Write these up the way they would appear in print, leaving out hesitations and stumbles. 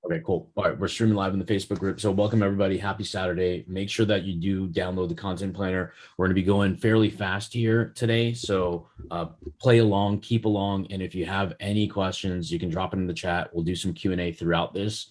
Okay, cool. All right, we're streaming live in the Facebook group. So welcome everybody. Happy Saturday. Make sure that you do download the content planner. We're going to be going fairly fast here today. So play along, keep along. And if you have any questions, you can drop it in the chat. We'll do some Q&A throughout this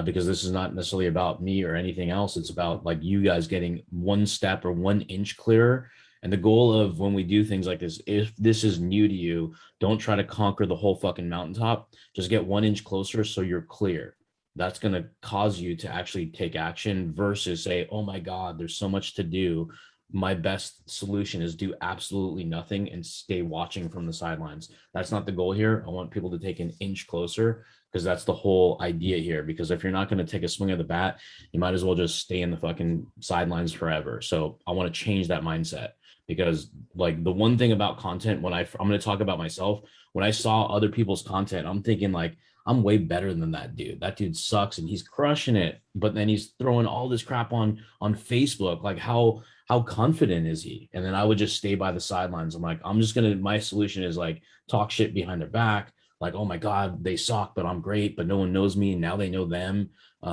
because this is not necessarily about me or anything else. It's about like you guys getting one step or 1 inch clearer. And the goal of when we do things like this, if this is new to you, don't try to conquer the whole fucking mountaintop. Just get 1 inch closer so you're clear. That's going to cause you to actually take action versus say, oh my God, there's so much to do. My best solution is do absolutely nothing and stay watching from the sidelines. That's not the goal here. I want people to take an inch closer because that's the whole idea here. Because if you're not going to take a swing of the bat, you might as well just stay in the fucking sidelines forever. So I want to change that mindset because like the one thing about content when I'm going to talk about myself, when I saw other people's content, I'm thinking like, I'm way better than that dude. That dude sucks and he's crushing it. But then he's throwing all this crap on Facebook. Like how confident is he? And then I would just stay by the sidelines. I'm like, my solution is like talk shit behind their back. Like, oh my God, they suck, but I'm great, but no one knows me. And now they know them.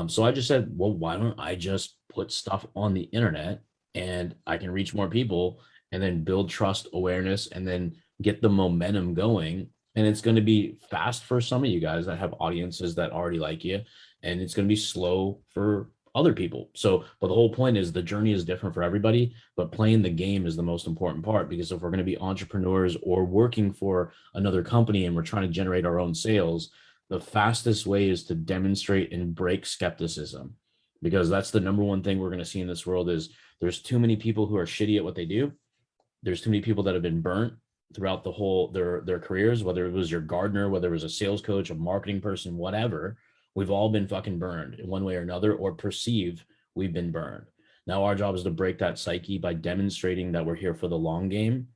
So I just said, well, why don't I just put stuff on the internet and I can reach more people and then build trust, awareness, and then get the momentum going. And it's going to be fast for some of you guys that have audiences that already like you, and it's going to be slow for other people. So, but the whole point is the journey is different for everybody, but playing the game is the most important part, because if we're going to be entrepreneurs or working for another company and we're trying to generate our own sales, the fastest way is to demonstrate and break skepticism, because that's the number one thing we're going to see in this world is there's too many people who are shitty at what they do. There's too many people that have been burnt throughout the whole their careers, whether it was your gardener, whether it was a sales coach, a marketing person, whatever. We've all been fucking burned in one way or another, or perceive we've been burned. Now our job is to break that psyche by demonstrating that we're here for the long game,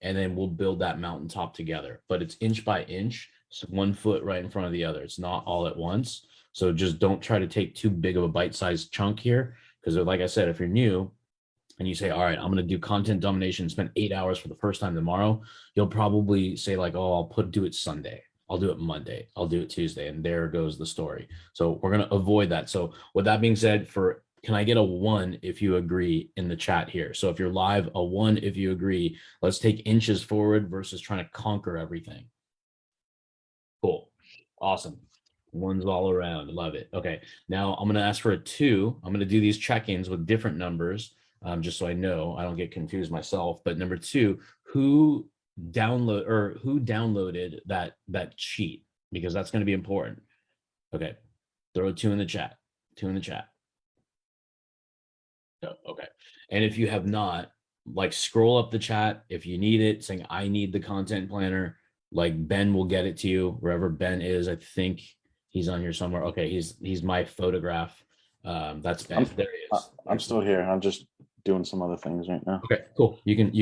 and then we'll build that mountaintop together. But it's inch by inch, so 1 foot right in front of the other. It's not all at once. So just don't try to take too big of a bite-sized chunk here, because like I said, if you're new and you say, all right, I'm going to do content domination, spend 8 hours for the first time tomorrow, you'll probably say like, oh, do it Sunday. I'll do it Monday. I'll do it Tuesday. And there goes the story. So we're going to avoid that. So with that being said, can I get a 1 if you agree in the chat here? So if you're live, a 1 if you agree. Let's take inches forward versus trying to conquer everything. Cool. Awesome. 1's all around. Love it. Okay. Now I'm going to ask for a 2. I'm going to do these check-ins with different numbers. Just so I know, I don't get confused myself. But number 2, who downloaded that sheet? Because that's going to be important. Okay, throw a 2 in the chat. 2 in the chat. Oh, okay. And if you have not, like scroll up the chat if you need it, saying I need the content planner. Like Ben will get it to you wherever Ben is. I think he's on here somewhere. Okay, he's my photograph. That's Ben. There he is. I'm still here. I'm just doing some other things right now. Okay, cool. You can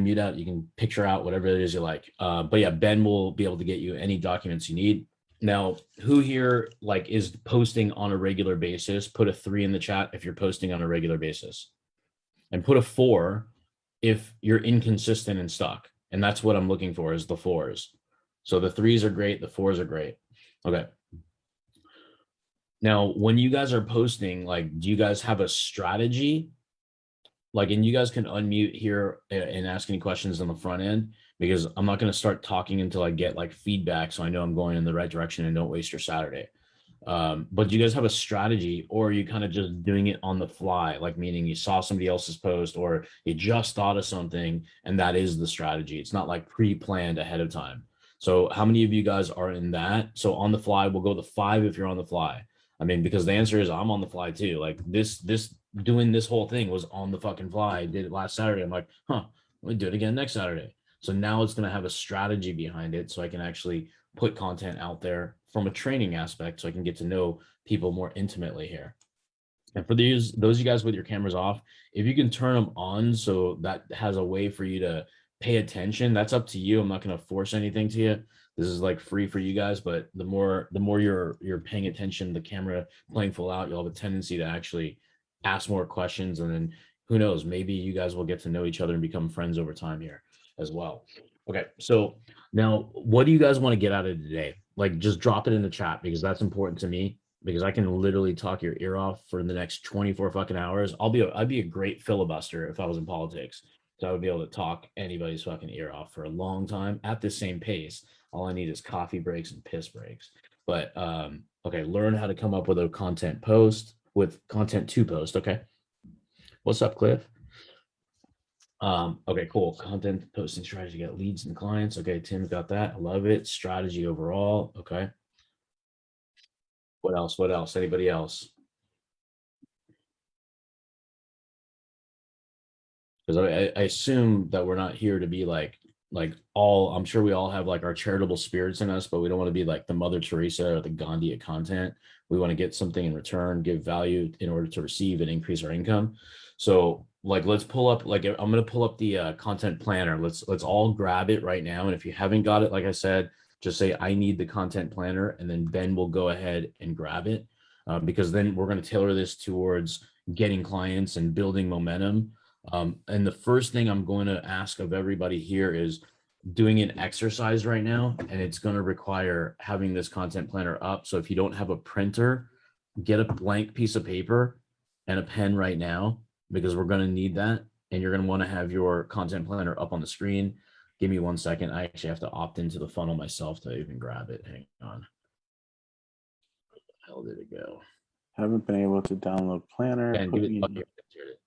mute out, you can picture out whatever it is you like. But yeah, Ben will be able to get you any documents you need. Now, who here like is posting on a regular basis? Put a 3 in the chat if you're posting on a regular basis, and put a 4 if you're inconsistent and stuck. And that's what I'm looking for, is the 4s. So the 3s are great, the 4s are great. Okay. Now, when you guys are posting, like, do you guys have a strategy? Like, and you guys can unmute here and ask any questions on the front end, because I'm not going to start talking until I get like feedback, so I know I'm going in the right direction and don't waste your Saturday. But do you guys have a strategy, or are you kind of just doing it on the fly? Like, meaning you saw somebody else's post or you just thought of something and that is the strategy. It's not like pre-planned ahead of time. So how many of you guys are in that? So on the fly, we'll go the 5 if you're on the fly. I mean, because the answer is I'm on the fly too. Like this doing this whole thing was on the fucking fly. I did it last Saturday. I'm like, let me do it again next Saturday. So now it's going to have a strategy behind it, so I can actually put content out there from a training aspect, so I can get to know people more intimately here. And for those of you guys with your cameras off, if you can turn them on so that has a way for you to pay attention, that's up to you. I'm not going to force anything to you. This is like free for you guys, but the more you're paying attention, the camera playing full out, you'll have a tendency to actually ask more questions, and then who knows, maybe you guys will get to know each other and become friends over time here as well. Okay, so now what do you guys want to get out of today? like just drop it in the chat because that's important to me because I can literally talk your ear off for the next 24 fucking hours. I'd be a great filibuster if I was in politics. So I would be able to talk anybody's fucking ear off for a long time at the same pace. All I need is coffee breaks and piss breaks. But okay, learn how to come up with a content post with content to post. Okay. What's up, Cliff? Okay, cool. Content posting strategy, get leads and clients. Okay, Tim got that. I love it. Strategy overall. Okay. What else? What else? Anybody else? Because I assume that we're not here to be like all. I'm sure we all have like our charitable spirits in us, but we don't want to be like the Mother Teresa or the Gandhi of content. We want to get something in return, give value in order to receive and increase our income. So like let's pull up like I'm gonna pull up the content planner. Let's all grab it right now. And if you haven't got it, like I said, just say I need the content planner, and then Ben will go ahead and grab it because then we're going to tailor this towards getting clients and building momentum. And the first thing I'm going to ask of everybody here is doing an exercise right now, and it's going to require having this content planner up. So if you don't have a printer, get a blank piece of paper and a pen right now, because we're going to need that. And you're going to want to have your content planner up on the screen. Give me 1 second. I actually have to opt into the funnel myself to even grab it. Hang on. Where the hell did it go? Haven't been able to download Planner. And give it. Oh, here, here it is.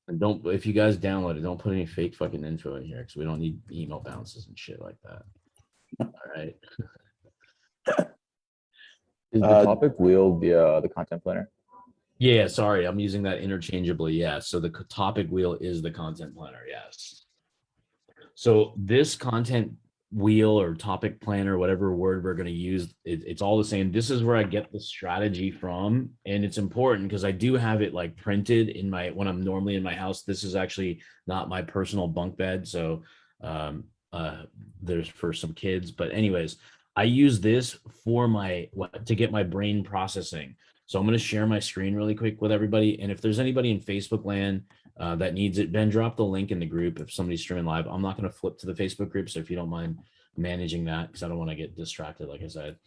And don't, if you guys download it, don't put any fake fucking info in here because we don't need email bounces and shit like that. All right. Is the topic wheel the content planner? Yeah, sorry, I'm using that interchangeably. Yeah, so the topic wheel is the content planner. Yes. So this content wheel or topic planner, whatever word we're going to use, it's all the same. This is where I get the strategy from, and it's important because I do have it like printed in my when I'm normally in my house. This is actually not my personal bunk bed, so there's for some kids. But anyways, I use this for my to get my brain processing. So I'm going to share my screen really quick with everybody, and if there's anybody in Facebook land that needs it, Ben, drop the link in the group if somebody's streaming live. I'm not going to flip to the Facebook group, so if you don't mind managing that, because I don't want to get distracted, like I said.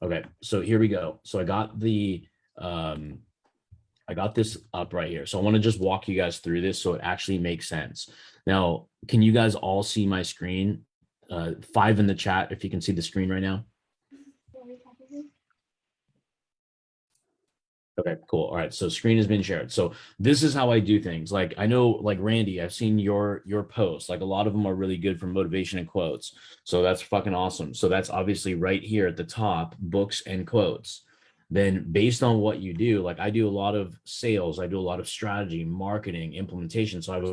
Okay, so here we go. So I got the I got this up right here. So I want to just walk you guys through this so it actually makes sense. Now, can you guys all see my screen? 5 in the chat if you can see the screen right now. Okay, cool. All right. So screen has been shared. So this is how I do things. Like I know, like Randy, I've seen your posts. Like a lot of them are really good for motivation and quotes. So that's fucking awesome. So that's obviously right here at the top, books and quotes. Then based on what you do, like I do a lot of sales, I do a lot of strategy, marketing, implementation. So I have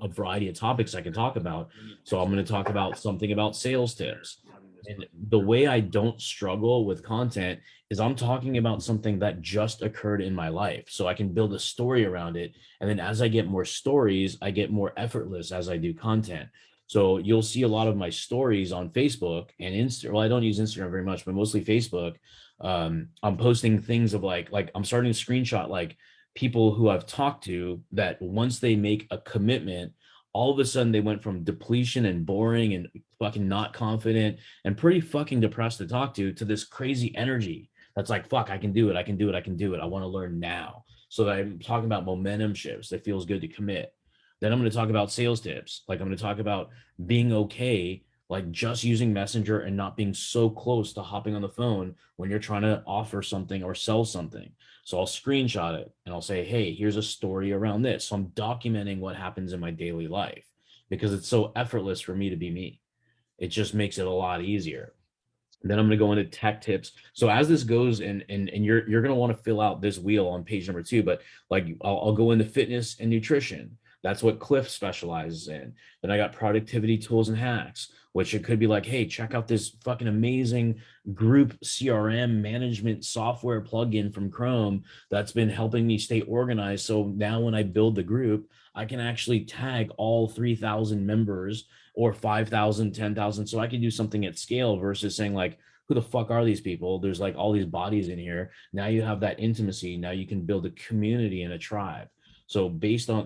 a variety of topics I can talk about. So I'm going to talk about something about sales tips. And the way I don't struggle with content is I'm talking about something that just occurred in my life. So I can build a story around it. And then as I get more stories, I get more effortless as I do content. So you'll see a lot of my stories on Facebook and Insta. Well, I don't use Instagram very much, but mostly Facebook. I'm posting things of like I'm starting to screenshot like people who I've talked to that once they make a commitment, all of a sudden they went from depletion and boring and fucking not confident and pretty fucking depressed to talk to this crazy energy that's like, fuck, I can do it. I can do it. I can do it. I want to learn now. So that I'm talking about momentum shifts that feels good to commit. Then I'm going to talk about sales tips. Like I'm going to talk about being okay, like just using Messenger and not being so close to hopping on the phone when you're trying to offer something or sell something. So I'll screenshot it and I'll say, hey, here's a story around this. So I'm documenting what happens in my daily life because it's so effortless for me to be me. It just makes it a lot easier. Then I'm going to go into tech tips. So as this goes and you're going to want to fill out this wheel on page number 2, but like I'll go into fitness and nutrition. That's what Cliff specializes in. Then I got productivity tools and hacks, which it could be like, hey, check out this fucking amazing group CRM management software plugin from Chrome that's been helping me stay organized. So now when I build the group, I can actually tag all 3,000 members or 5,000, 10,000. So I can do something at scale versus saying like, who the fuck are these people? There's like all these bodies in here. Now you have that intimacy. Now you can build a community and a tribe. So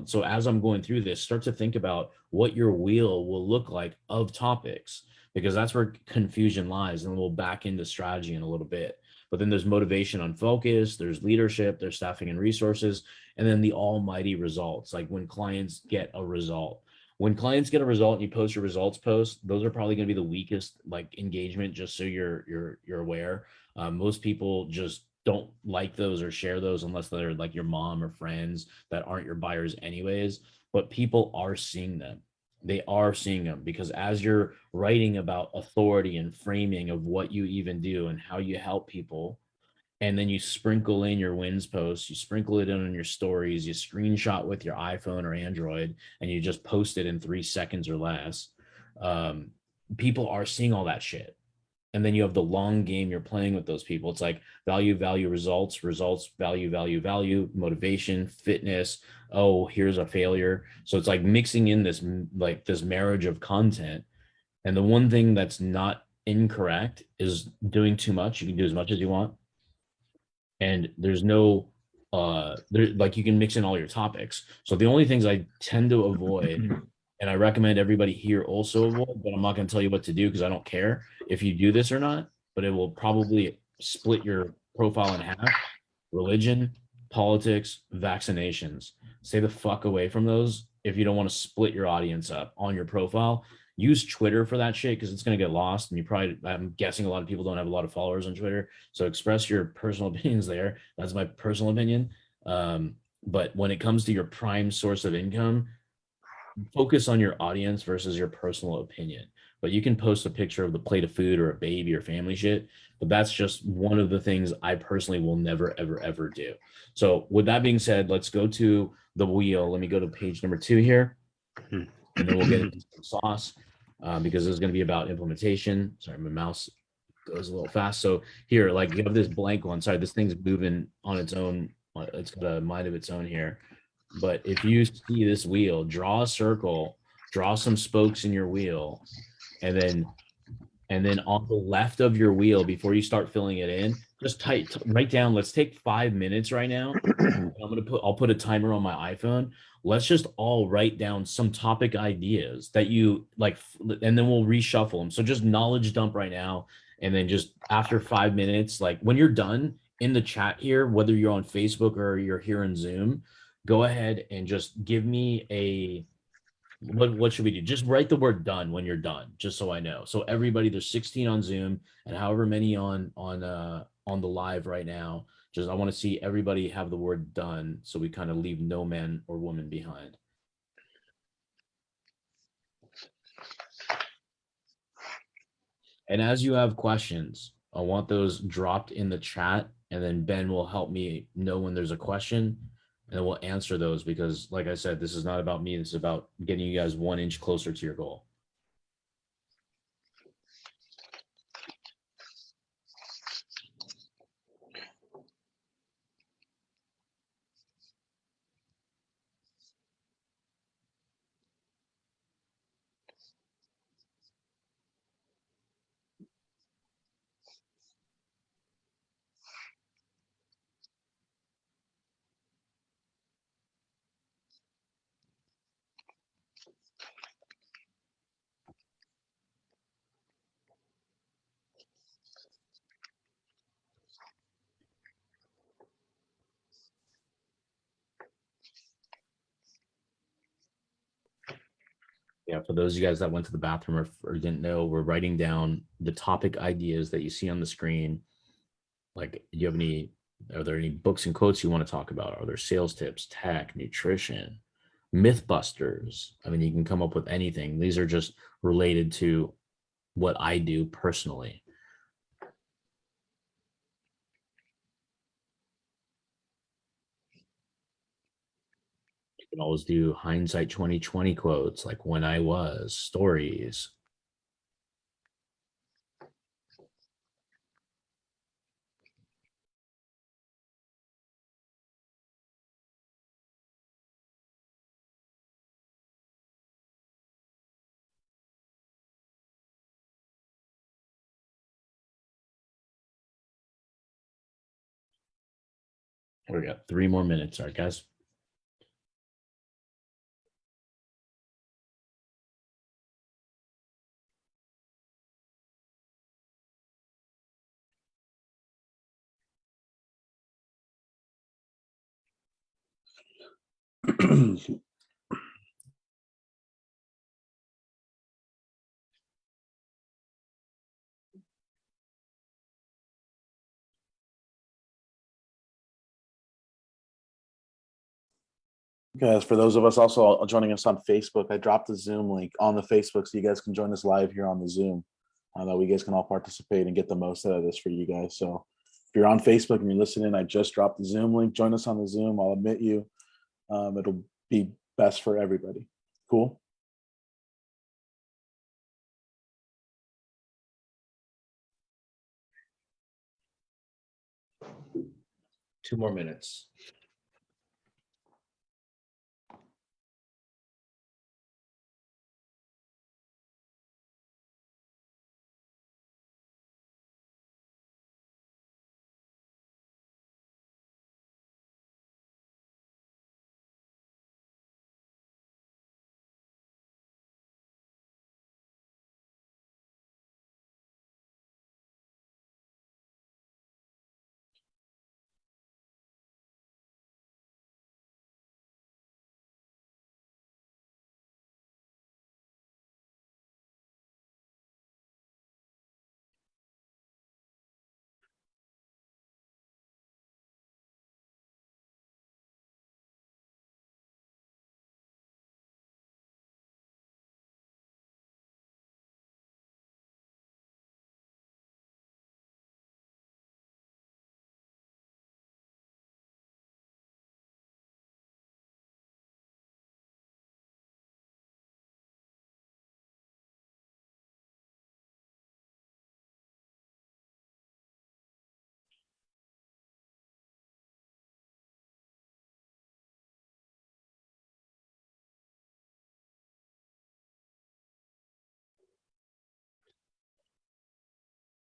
so as I'm going through this, start to think about what your wheel will look like of topics, because that's where confusion lies. And we'll back into strategy in a little bit. But then there's motivation on focus, there's leadership, there's staffing and resources, and then the almighty results, like when clients get a result. When clients get a result and you post your results post, those are probably going to be the weakest like engagement, just so you're aware. Most people just don't like those or share those unless they're like your mom or friends that aren't your buyers anyways. But people are seeing them. They are seeing them because as you're writing about authority and framing of what you even do and how you help people, and then you sprinkle in your wins posts, you sprinkle it in on your stories, you screenshot with your iPhone or Android, and you just post it in 3 seconds or less. Um, People are seeing all that shit. And then you have the long game, you're playing with those people. It's like value, value, results, results, value, value, value, motivation, fitness. Oh, here's a failure. So it's like mixing in this marriage of content. And the one thing that's not incorrect is doing too much. You can do as much as you want, and there's no there, like, you can mix in all your topics. So the only things I tend to avoid, and I recommend everybody here also avoid, but I'm not going to tell you what to do because I don't care if you do this or not, but it will probably split your profile in half: religion, politics, vaccinations. Stay the fuck away from those if you don't want to split your audience up on your profile. Use Twitter for that shit because it's going to get lost. And I'm guessing a lot of people don't have a lot of followers on Twitter. So express your personal opinions there. That's my personal opinion. But when it comes to your prime source of income, focus on your audience versus your personal opinion. But you can post a picture of the plate of food or a baby or family shit. But that's just one of the things I personally will never, ever, ever do. So with that being said, let's go to the wheel. Let me go to page number 2 here, and then we'll get into some sauce, because it's going to be about implementation. Sorry, my mouse goes a little fast. So here, like, you have this blank one. Sorry, this thing's moving on its own. It's got a mind of its own here. But if you see this wheel, draw a circle, draw some spokes in your wheel, and then on the left of your wheel, before you start filling it in, just write down. Let's take 5 minutes right now. I'll put a timer on my iPhone. Let's just all write down some topic ideas that you like, and then we'll reshuffle them. So just knowledge dump right now. And then just after 5 minutes, like when you're done in the chat here, whether you're on Facebook or you're here in Zoom, go ahead and just give me what should we do? Just write the word done when you're done, just so I know. So everybody, there's 16 on Zoom and however many on the live right now. Just, I want to see everybody have the word done so we kind of leave no man or woman behind. And as you have questions, I want those dropped in the chat, and then Ben will help me know when there's a question, and then we'll answer those, because like I said, this is not about me. This is about getting you guys 1 inch closer to your goal. Yeah, for those of you guys that went to the bathroom or didn't know, we're writing down the topic ideas that you see on the screen. Like, are there any books and quotes you want to talk about? Are there sales tips, tech, nutrition, Mythbusters? I mean, you can come up with anything. These are just related to what I do personally. You can always do hindsight 2020 quotes, like when I was, stories. We got 3 more minutes. All right, guys. Guys, for those of us also joining us on Facebook, I dropped the Zoom link on the Facebook so you guys can join us live here on the Zoom. That we guys can all participate and get the most out of this for you guys. So if you're on Facebook and you're listening, I just dropped the Zoom link. Join us on the Zoom. I'll admit you. It'll be best for everybody. Cool. Two more minutes.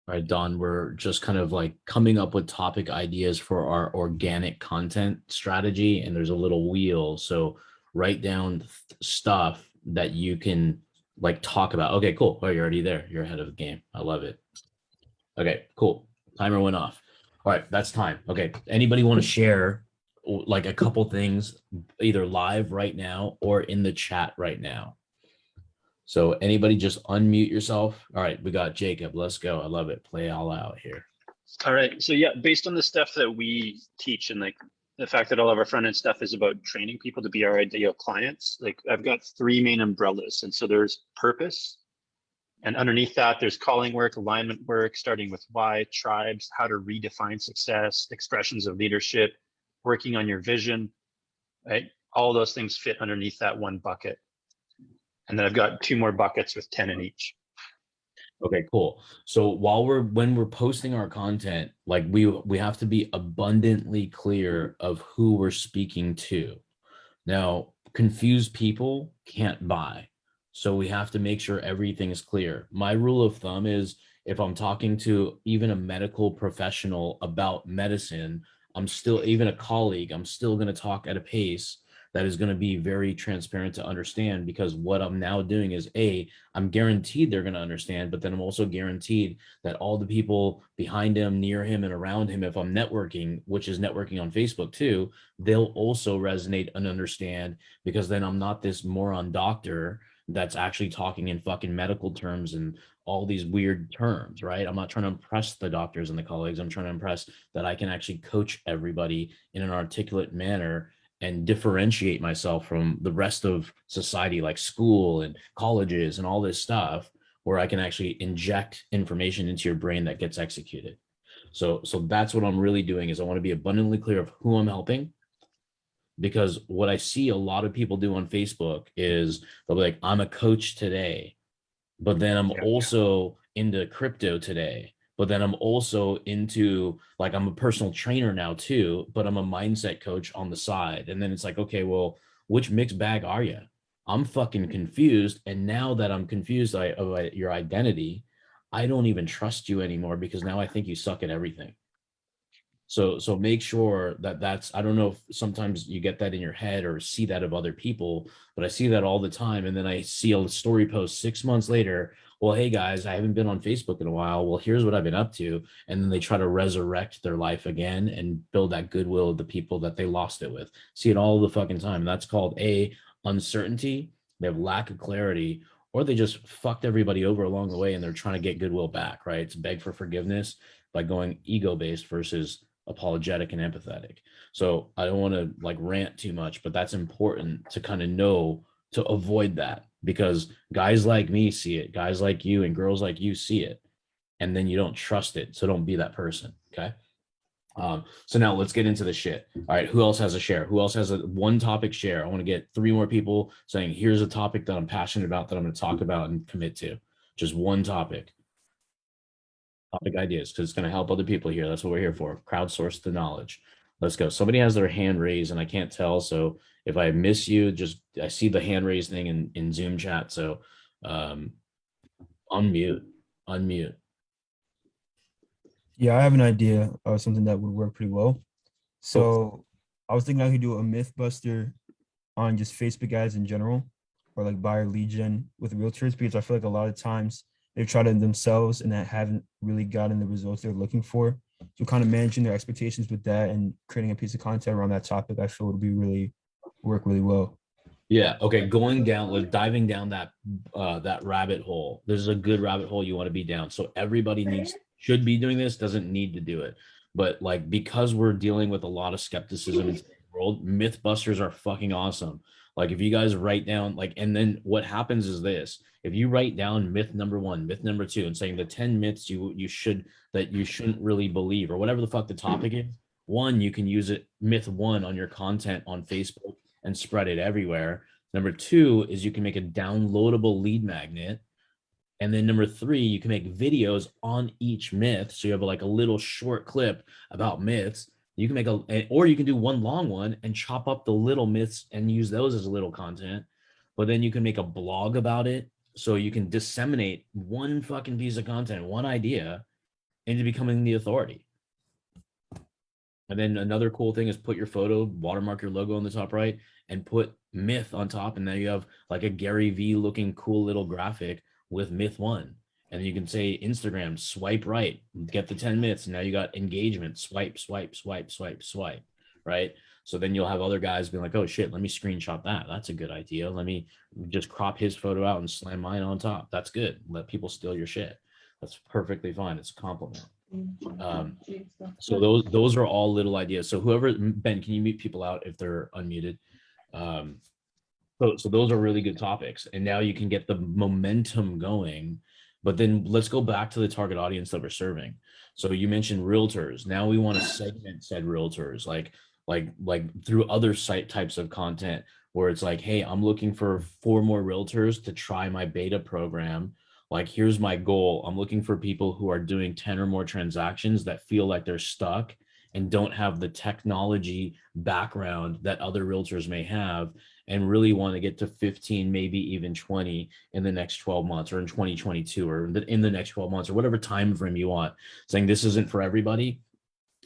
All right, Don, we're just kind of like coming up with topic ideas for our organic content strategy, and there's a little wheel. So write down stuff that you can like talk about. Okay, cool. Oh, you're already there. You're ahead of the game. I love it. Okay, cool. Timer went off. All right, that's time. Okay, anybody want to share like a couple things either live right now or in the chat right now? So anybody just unmute yourself. All right, we got Jacob. Let's go. I love it. Play all out here. All right. So yeah, based on the stuff that we teach and like the fact that all of our front end stuff is about training people to be our ideal clients, like I've got three main umbrellas. And so there's purpose. And underneath that, there's calling work, alignment work, starting with why, tribes, how to redefine success, expressions of leadership, working on your vision, right? All those things fit underneath that one bucket. And then I've got two more buckets with 10 in each. Okay, cool. So when we're posting our content, like we have to be abundantly clear of who we're speaking to. Now, confused people can't buy. So we have to make sure everything is clear. My rule of thumb is if I'm talking to even a medical professional about medicine, I'm still, even a colleague, I'm still going to talk at a pace that is going to be very transparent to understand, because what I'm now doing is I'm guaranteed they're going to understand, but then I'm also guaranteed that all the people behind him, near him, and around him, if I'm networking, which is networking on Facebook too, they'll also resonate and understand, because then I'm not this moron doctor that's actually talking in fucking medical terms and all these weird terms, right? I'm not trying to impress the doctors and the colleagues. I'm trying to impress that I can actually coach everybody in an articulate manner and differentiate myself from the rest of society, like school and colleges and all this stuff, where I can actually inject information into your brain that gets executed. So that's what I'm really doing, is I want to be abundantly clear of who I'm helping, because what I see a lot of people do on Facebook is they'll be like, I'm a coach today, but then I'm also into crypto today. But then I'm also into, like, I'm a personal trainer now too, but I'm a mindset coach on the side. And then it's like, okay, well, which mixed bag are you? I'm fucking confused. And now that I'm confused about your identity, I don't even trust you anymore, because now I think you suck at everything. So make sure that's, I don't know if sometimes you get that in your head or see that of other people, but I see that all the time. And then I see a story post 6 months later, well, hey guys, I haven't been on Facebook in a while. Well, here's what I've been up to. And then they try to resurrect their life again and build that goodwill of the people that they lost it with. See it all the fucking time. That's called uncertainty. They have lack of clarity, or they just fucked everybody over along the way and they're trying to get goodwill back, right? It's beg for forgiveness by going ego-based versus apologetic and empathetic. So I don't want to like rant too much, but that's important to kind of know to avoid that, because guys like me see it, guys like you and girls like you see it, and then you don't trust it. So don't be that person. Okay. So now let's get into the shit. All right. Who else has a share? Who else has a one topic share? I want to get 3 more people saying, here's a topic that I'm passionate about that I'm going to talk about and commit to. Just one topic. Topic ideas, because it's going to help other people here. That's what we're here for. Crowdsource the knowledge. Let's go. Somebody has their hand raised and I can't tell. So if I miss you, just I see the hand raised thing in Zoom chat. So unmute. Yeah, I have an idea of something that would work pretty well. So I was thinking I could do a Mythbuster on just Facebook ads in general, or like buyer lead gen with realtors, because I feel like a lot of times they've tried it themselves and that haven't really gotten the results they're looking for. So kind of managing their expectations with that and creating a piece of content around that topic, I feel would be work really well. Yeah. Okay. Diving down that rabbit hole. This is a good rabbit hole you want to be down. So everybody should be doing this, doesn't need to do it. But like, because we're dealing with a lot of skepticism in the world, Mythbusters are fucking awesome. Like if you guys write down and then what happens is this: if you write down myth number 1, myth number 2, and saying the 10 myths you shouldn't really believe, or whatever the fuck the topic is, one, you can use it myth 1 on your content on Facebook and spread it everywhere. Number 2 is you can make a downloadable lead magnet. And then number 3, you can make videos on each myth. So you have like a little short clip about myths. You can or you can do one long one and chop up the little myths and use those as little content. But then you can make a blog about it. So you can disseminate one fucking piece of content, one idea, into becoming the authority. And then another cool thing is put your photo, watermark your logo on the top right, and put myth on top. And then you have like a Gary V looking cool little graphic with myth 1. And you can say Instagram, swipe right, get the 10 myths. And now you got engagement, swipe, right? So then you'll have other guys being like, oh shit, let me screenshot that. That's a good idea. Let me just crop his photo out and slam mine on top. That's good. Let people steal your shit. That's perfectly fine. It's a compliment. So those are all little ideas. So whoever, Ben, can you mute people out if they're unmuted? So those are really good topics, and now you can get the momentum going. But then let's go back to the target audience that we're serving. So you mentioned realtors. Now we want to segment said realtors, like through other site types of content, where it's like, hey, I'm looking for 4 more realtors to try my beta program. Like, here's my goal. I'm looking for people who are doing 10 or more transactions that feel like they're stuck and don't have the technology background that other realtors may have, and really want to get to 15, maybe even 20 in the next 12 months, or in 2022, or in the next 12 months, or whatever time frame you want. Saying this isn't for everybody.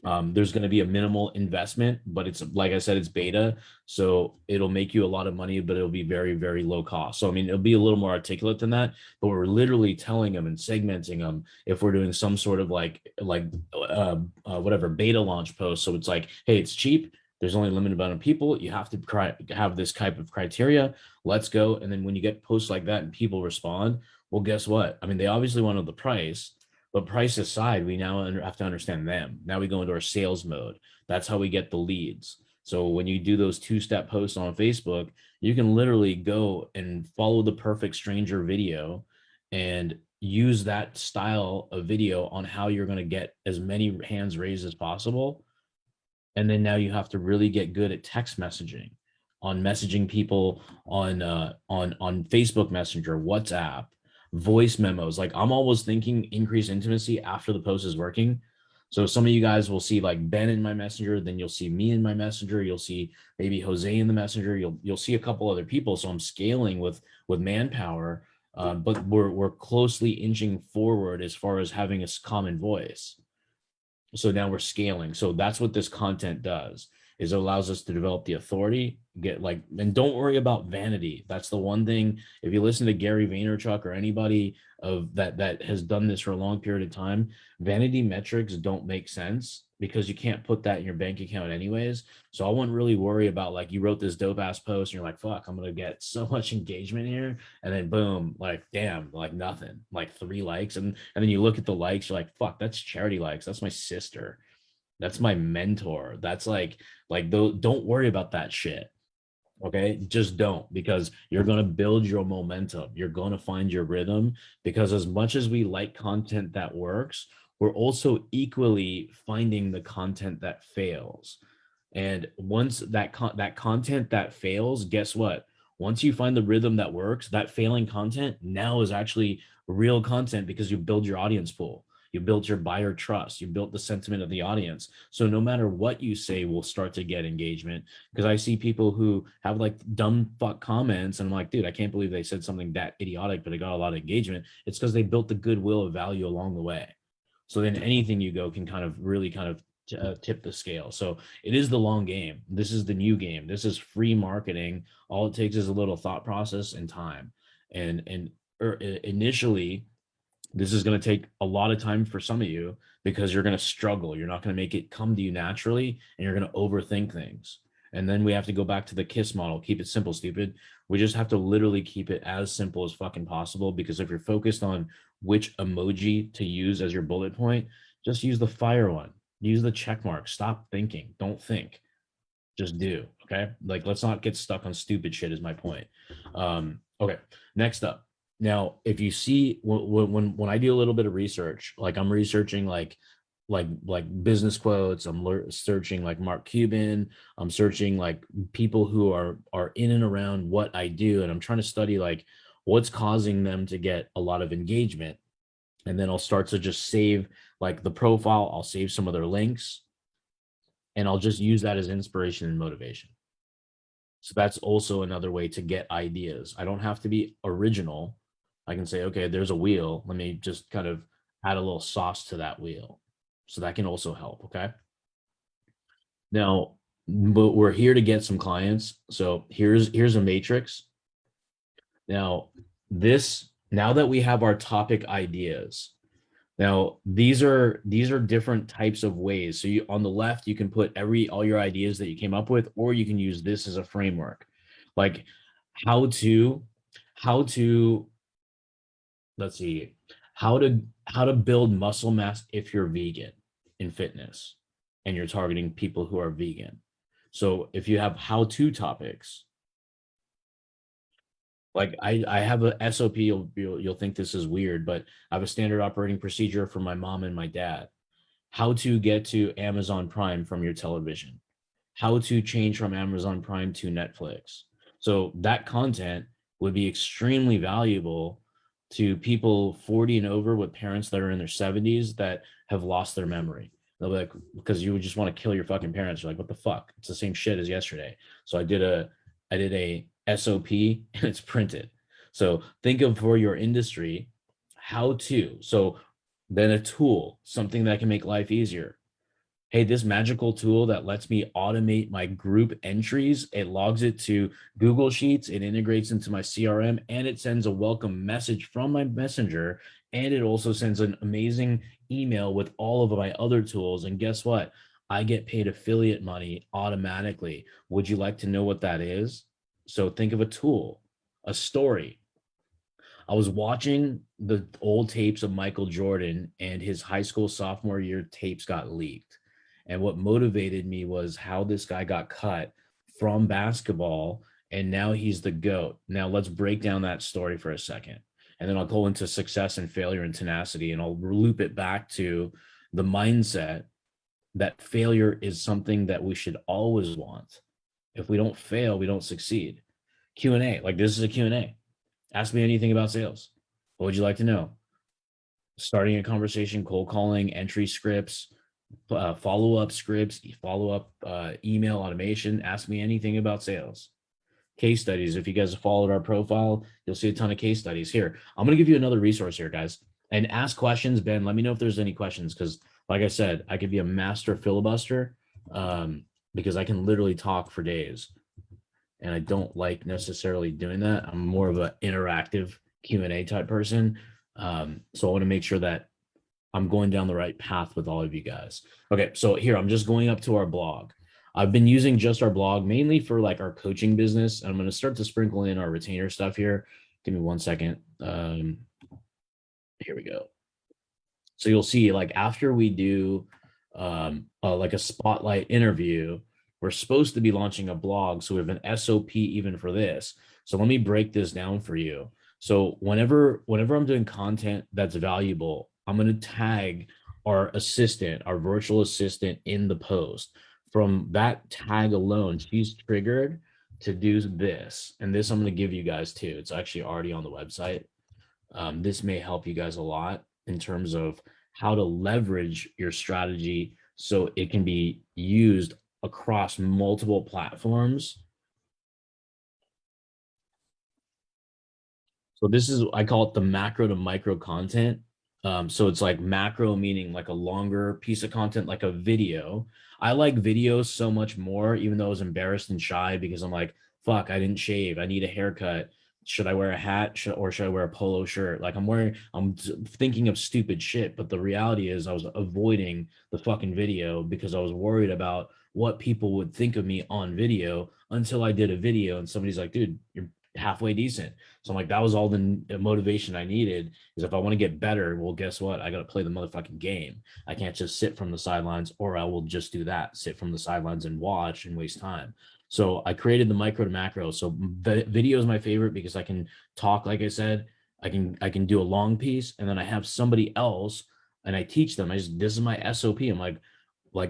There's going to be a minimal investment, but it's, like I said, it's beta. So it'll make you a lot of money, but it'll be very, very low cost. So, I mean, it'll be a little more articulate than that, but we're literally telling them and segmenting them if we're doing some sort of whatever beta launch post. So it's like, hey, it's cheap. There's only a limited amount of people. You have to have this type of criteria. Let's go. And then when you get posts like that and people respond, well, guess what? I mean, they obviously want to know the price. But price aside, we now have to understand them. Now we go into our sales mode. That's how we get the leads. So when you do those 2-step posts on Facebook, you can literally go and follow the perfect stranger video and use that style of video on how you're going to get as many hands raised as possible. And then now you have to really get good at text messaging, on messaging people on Facebook Messenger, WhatsApp, voice memos. Like, I'm always thinking increase intimacy after the post is working. So some of you guys will see like Ben in my messenger, then you'll see me in my messenger, you'll see maybe Jose in the messenger, you'll see a couple other people. So I'm scaling with manpower, but we're closely inching forward as far as having a common voice. So now we're scaling. So that's what this content does. is it allows us to develop the authority, get like, and don't worry about vanity. That's the one thing. If you listen to Gary Vaynerchuk or anybody of that has done this for a long period of time, vanity metrics don't make sense because you can't put that in your bank account anyways. So I wouldn't really worry about like you wrote this dope ass post and you're like, fuck, I'm gonna get so much engagement here, and then boom, like damn, like nothing, like 3 likes, and then you look at the likes, you're like, fuck, that's charity likes, that's my sister, that's my mentor, that's like don't worry about that shit. Okay, just don't, because you're going to build your momentum, you're going to find your rhythm, because as much as we like content that works, we're also equally finding the content that fails. And once that content that fails, guess what? Once you find the rhythm that works, that failing content now is actually real content, because you build your audience pool. You built your buyer trust. You built the sentiment of the audience. So no matter what you say will start to get engagement. Because I see people who have like dumb fuck comments, and I'm like, dude, I can't believe they said something that idiotic, but it got a lot of engagement. It's because they built the goodwill of value along the way. So then anything you go can kind of really kind of tip the scale. So it is the long game. This is the new game. This is free marketing. All it takes is a little thought process and time. And initially, this is going to take a lot of time for some of you, because you're going to struggle. You're not going to make it come to you naturally, and you're going to overthink things. And then we have to go back to the KISS model. Keep it simple, stupid. We just have to literally keep it as simple as fucking possible, because if you're focused on which emoji to use as your bullet point, just use the fire one. Use the check mark. Stop thinking. Don't think. Just do. Okay. Like, let's not get stuck on stupid shit is my point. Okay. Next up. Now, if you see when I do a little bit of research, like I'm researching like business quotes, I'm searching like Mark Cuban, I'm searching like people who are in and around what I do, and I'm trying to study like what's causing them to get a lot of engagement. And then I'll start to just save like the profile, I'll save some of their links, and I'll just use that as inspiration and motivation. So that's also another way to get ideas. I don't have to be original. I can say, okay, there's a wheel. Let me just kind of add a little sauce to that wheel. So that can also help. Okay. Now, but we're here to get some clients. So here's a matrix. Now, now that we have our topic ideas, now these are different types of ways. So on the left, you can put all your ideas that you came up with, or you can use this as a framework, like how to let's see, how to build muscle mass if you're vegan in fitness and you're targeting people who are vegan. So if you have how-to topics, like I have a SOP, you'll think this is weird, but I have a standard operating procedure for my mom and my dad. How to get to Amazon Prime from your television. How to change from Amazon Prime to Netflix. So that content would be extremely valuable to people 40 and over with parents that are in their 70s that have lost their memory. They'll be like, because you would just want to kill your fucking parents. You're like, what the fuck? It's the same shit as yesterday. So I did a SOP, and it's printed. So think of, for your industry, how to. So then a tool, something that can make life easier. Hey, this magical tool that lets me automate my group entries, it logs it to Google Sheets, it integrates into my CRM, and it sends a welcome message from my messenger. And it also sends an amazing email with all of my other tools. And guess what? I get paid affiliate money automatically. Would you like to know what that is? So think of a tool, a story. I was watching the old tapes of Michael Jordan, and his high school sophomore year tapes got leaked. And what motivated me was how this guy got cut from basketball, and now he's the GOAT. Now let's break down that story for a second. And then I'll go into success and failure and tenacity, and I'll loop it back to the mindset that failure is something that we should always want. If we don't fail, we don't succeed. Q&A, like this is a Q&A. Ask me anything about sales. What would you like to know? Starting a conversation, cold calling, entry scripts, follow-up scripts, follow-up email automation. Ask me anything about sales. Case studies. If you guys have followed our profile, you'll see a ton of case studies here. I'm going to give you another resource here, guys. And ask questions, Ben. Let me know if there's any questions, because like I said, I could be a master filibuster. because I can literally talk for days, and I don't like necessarily doing that. I'm more of an interactive Q&A type person. So I want to make sure that I'm going down the right path with all of you guys. Okay, so here I'm just going up to our blog. I've been using just our blog mainly for like our coaching business. And I'm going to start to sprinkle in our retainer stuff here. Give me 1 second. Here we go. So you'll see, like, after we do like a spotlight interview, we're supposed to be launching a blog. So we have an SOP even for this. So let me break this down for you. So whenever I'm doing content that's valuable, I'm going to tag our assistant, our virtual assistant, in the post. From that tag alone, she's triggered to do this. And this I'm going to give you guys too. It's actually already on the website. This may help you guys a lot in terms of how to leverage your strategy so it can be used across multiple platforms. So this is, I call it the macro to micro content. So it's like macro meaning like a longer piece of content, like a video. I like videos so much more, even though I was embarrassed and shy because I'm like, fuck, I didn't shave. I need a haircut. Should I wear a hat or should I wear a polo shirt? Like I'm thinking of stupid shit. But the reality is I was avoiding the fucking video because I was worried about what people would think of me on video until I did a video and somebody's like, dude, you're halfway decent. So I'm like, that was all the motivation I needed, is if I want to get better, well, guess what? I got to play the motherfucking game. I can't just sit from the sidelines, or I will just do that, sit from the sidelines and watch and waste time. So I created the micro to macro. So video is my favorite because I can talk, like I said, I can do a long piece, and then I have somebody else and I teach them. This is my SOP. I'm like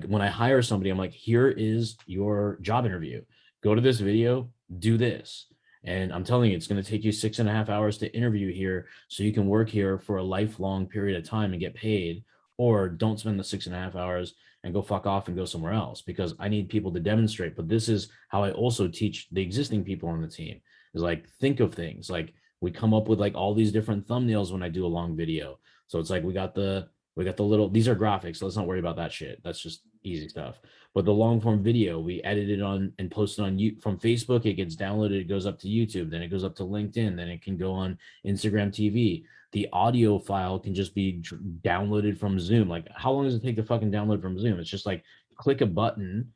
when I hire somebody, I'm like, here is your job interview. Go to this video, do this. And I'm telling you, it's going to take you 6.5 hours to interview here so you can work here for a lifelong period of time and get paid, or don't spend the 6.5 hours and go fuck off and go somewhere else, because I need people to demonstrate. But this is how I also teach the existing people on the team, is like, think of things. Like, we come up with like all these different thumbnails when I do a long video. So it's like, we got the little, these are graphics. So let's not worry about that shit. That's just easy stuff. But the long form video, we edit it on and post it on you from Facebook. It gets downloaded. It goes up to YouTube. Then it goes up to LinkedIn. Then it can go on Instagram TV. The audio file can just be downloaded from Zoom. Like, how long does it take to fucking download from Zoom? It's just like, click a button,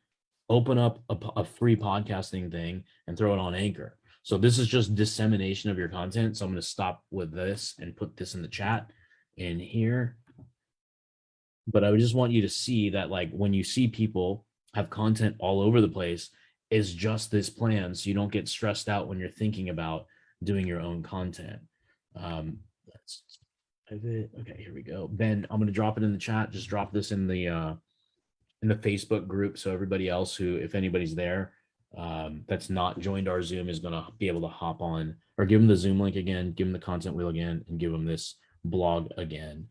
open up a free podcasting thing, and throw it on Anchor. So this is just dissemination of your content. So I'm going to stop with this and put this in the chat in here. But I would just want you to see that, like, when you see people have content all over the place, is just this plan, so you don't get stressed out when you're thinking about doing your own content. Let's okay, here we go. Ben, I'm gonna drop it in the chat. Just drop this in the Facebook group, so everybody else who, if anybody's there, that's not joined our Zoom, is gonna be able to hop on, or give them the Zoom link again, give them the content wheel again, and give them this blog again.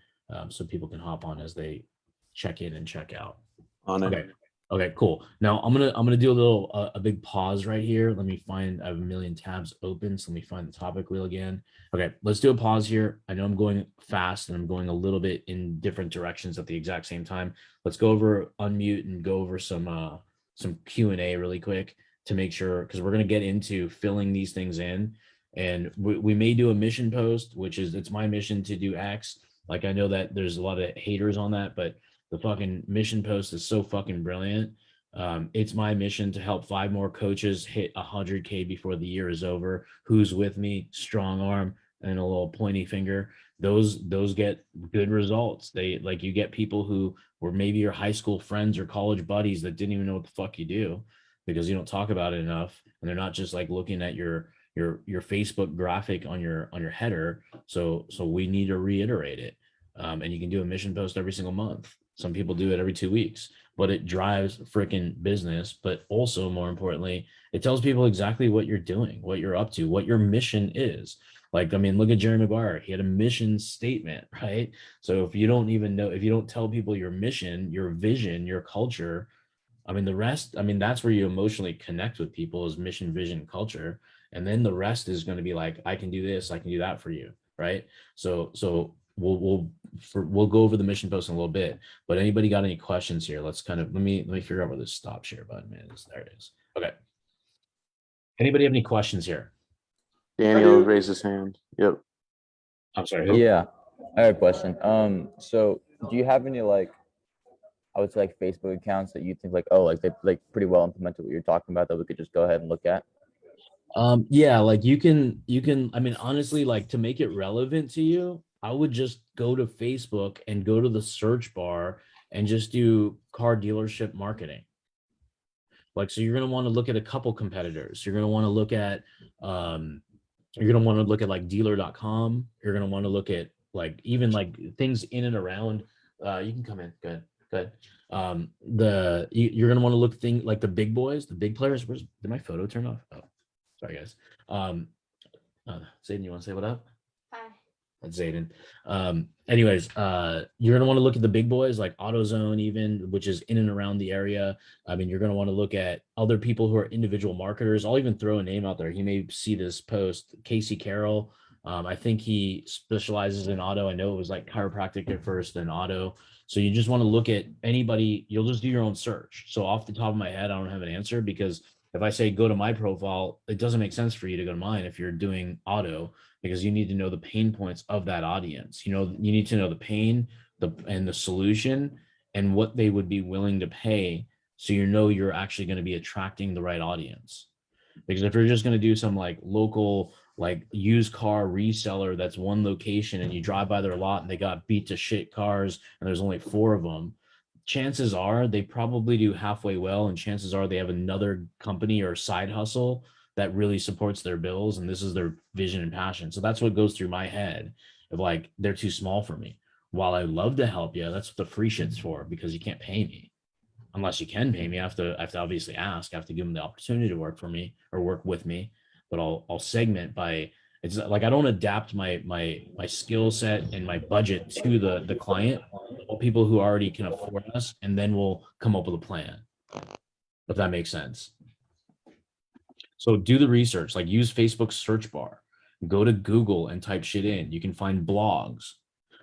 So people can hop on as they check in and check out. On it. Okay. Okay, cool. Now I'm gonna do a little a big pause right here. Let me find, I have a million tabs open, so let me find the topic wheel again. Okay, let's do a pause here. I know I'm going fast and I'm going a little bit in different directions at the exact same time. Let's go over, unmute, and go over some Q&A really quick to make sure, because we're gonna get into filling these things in. And we may do a mission post, which is, it's my mission to do X. Like, I know that there's a lot of haters on that, but the fucking mission post is so fucking brilliant. It's my mission to help 5 more coaches hit 100K before the year is over. Who's with me? Strong arm and a little pointy finger. Those get good results. They, like, you get people who were maybe your high school friends or college buddies that didn't even know what the fuck you do, because you don't talk about it enough, and they're not just like looking at your Facebook graphic on your header. So we need to reiterate it. And you can do a mission post every single month. Some people do it every 2 weeks, but it drives freaking business. But also, more importantly, it tells people exactly what you're doing, what you're up to, what your mission is. Like, I mean, look at Jerry Maguire. He had a mission statement, right? So if you don't even know, if you don't tell people your mission, your vision, your culture, I mean, the rest, I mean, that's where you emotionally connect with people, is mission, vision, culture. And then the rest is going to be like, I can do this, I can do that for you, right? So we'll go over the mission post in a little bit. But anybody got any questions here? Let's kind of let me figure out where this stop share button is. There it is. Okay. Anybody have any questions here? Daniel raised his hand. Yep. I'm sorry. Who? Yeah, I have a question. So do you have any like, I would say like Facebook accounts that you think like, oh, like they like pretty well implemented what you're talking about that we could just go ahead and look at? Yeah, like you can, I mean, honestly, like to make it relevant to you, I would just go to Facebook and go to the search bar and just do car dealership marketing. Like, so you're going to want to look at a couple competitors. You're going to want to look at, you're going to want to look at like dealer.com. You're going to want to look at like even like things in and around. You can come in. Good. You're going to want to look thing like the big boys, the big players. Did my photo turn off? Oh, sorry guys. Zayden, you want to say what up? Hi. That's Zayden. Anyways, you're gonna want to look at the big boys like AutoZone, even, which is in and around the area. I mean, you're gonna want to look at other people who are individual marketers. I'll even throw a name out there. He may see this post, Casey Carroll. I think he specializes in auto. I know it was like chiropractic at first, then auto. So you just want to look at anybody. You'll just do your own search. So off the top of my head, I don't have an answer because if I say go to my profile, it doesn't make sense for you to go to mine if you're doing auto, because you need to know the pain points of that audience. You need to know the pain, and the solution, and what they would be willing to pay, so you're actually going to be attracting the right audience. Because if you're just going to do some like local like used car reseller that's one location and you drive by their lot and they got beat to shit cars and there's only 4 of them, chances are they probably do halfway well, and chances are they have another company or side hustle that really supports their bills, and this is their vision and passion. So that's what goes through my head of like, they're too small for me. While I love to help you, that's what the free shit's for, because you can't pay me. Unless you can pay me, I have to obviously ask. I have to give them the opportunity to work for me or work with me. But I'll segment by, it's like I don't adapt my skill set and my budget to the client, or people who already can afford us, and then we'll come up with a plan, if that makes sense. So do the research, like use Facebook's search bar, go to Google and type shit in. You can find blogs.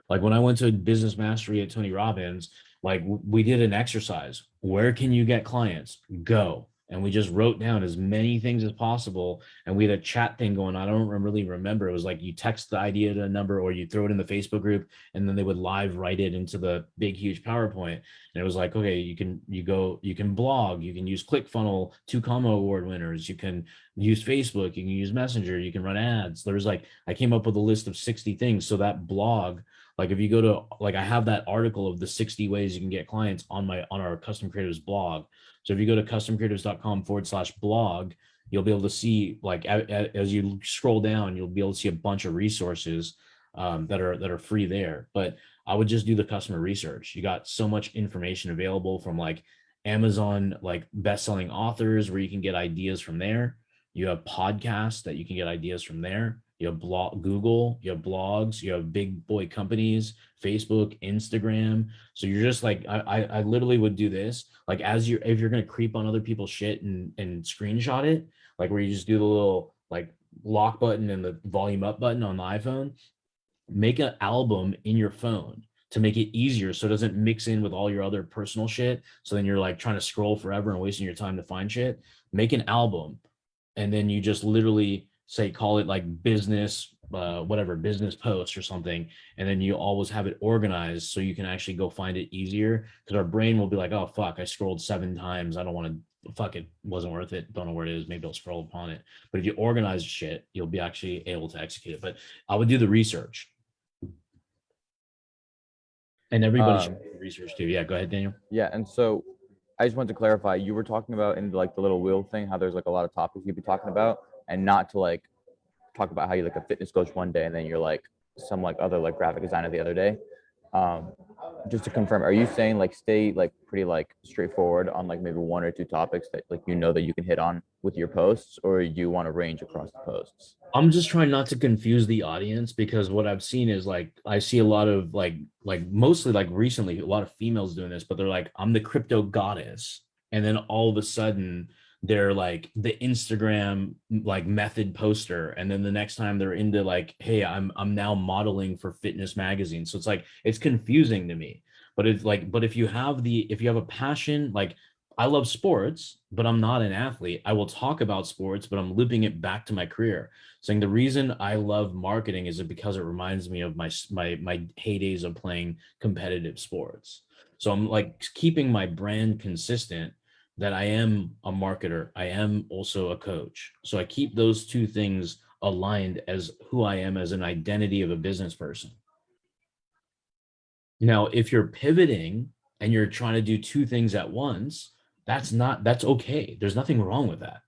Like when I went to Business Mastery at Tony Robbins, like we did an exercise. Where can you get clients? Go. And we just wrote down as many things as possible. And we had a chat thing going on. I don't really remember. It was like you text the idea to a number or you throw it in the Facebook group, and then they would live write it into the big, huge PowerPoint. And it was like, okay, you can blog, you can use ClickFunnels, 2 Comma Award winners, you can use Facebook, you can use Messenger, you can run ads. There's like, I came up with a list of 60 things. So that blog, like if you go to, like I have that article of the 60 ways you can get clients on our Custom Creatives blog. So if you go to customcreatives.com/blog, you'll be able to see, like as you scroll down, you'll be able to see a bunch of resources that are free there. But I would just do the customer research. You got so much information available from like Amazon, like best-selling authors, where you can get ideas from there. You have podcasts that you can get ideas from there. You have Google, you have blogs, you have big boy companies, Facebook, Instagram. So you're just like, I literally would do this. Like if you're going to creep on other people's shit and screenshot it, like where you just do the little like lock button and the volume up button on the iPhone, make an album in your phone to make it easier, so it doesn't mix in with all your other personal shit. So then you're like trying to scroll forever and wasting your time to find shit. Make an album, and then you just literally say, call it like business, business post or something. And then you always have it organized so you can actually go find it easier, because our brain will be like, oh, fuck, I scrolled 7 times. I don't want to, fuck it, wasn't worth it. Don't know where it is. Maybe I'll scroll upon it. But if you organize shit, you'll be actually able to execute it. But I would do the research. And everybody should do the research too. Yeah, go ahead, Daniel. Yeah, and so I just wanted to clarify, you were talking about in like the little wheel thing, how there's like a lot of topics you'd be talking about, and not to like talk about how you're like a fitness coach one day and then you're like some like other like graphic designer the other day. Just to confirm, are you saying like stay like pretty like straightforward on like maybe 1 or 2 topics that like that you can hit on with your posts, or you want to range across the posts? I'm just trying not to confuse the audience, because what I've seen is like, I see a lot of like mostly like recently a lot of females doing this, but they're like, I'm the crypto goddess. And then all of a sudden they're like the Instagram like method poster, and then the next time they're into like, hey, I'm now modeling for fitness magazine. So it's like it's confusing to me. But it's like, but if you have a passion, like I love sports, but I'm not an athlete. I will talk about sports, but I'm looping it back to my career. Saying the reason I love marketing is because it reminds me of my heydays of playing competitive sports. So I'm like keeping my brand consistent, that I am a marketer. I am also a coach. So I keep those two things aligned as who I am as an identity of a business person. Now, if you're pivoting and you're trying to do two things at once, that's okay. There's nothing wrong with that.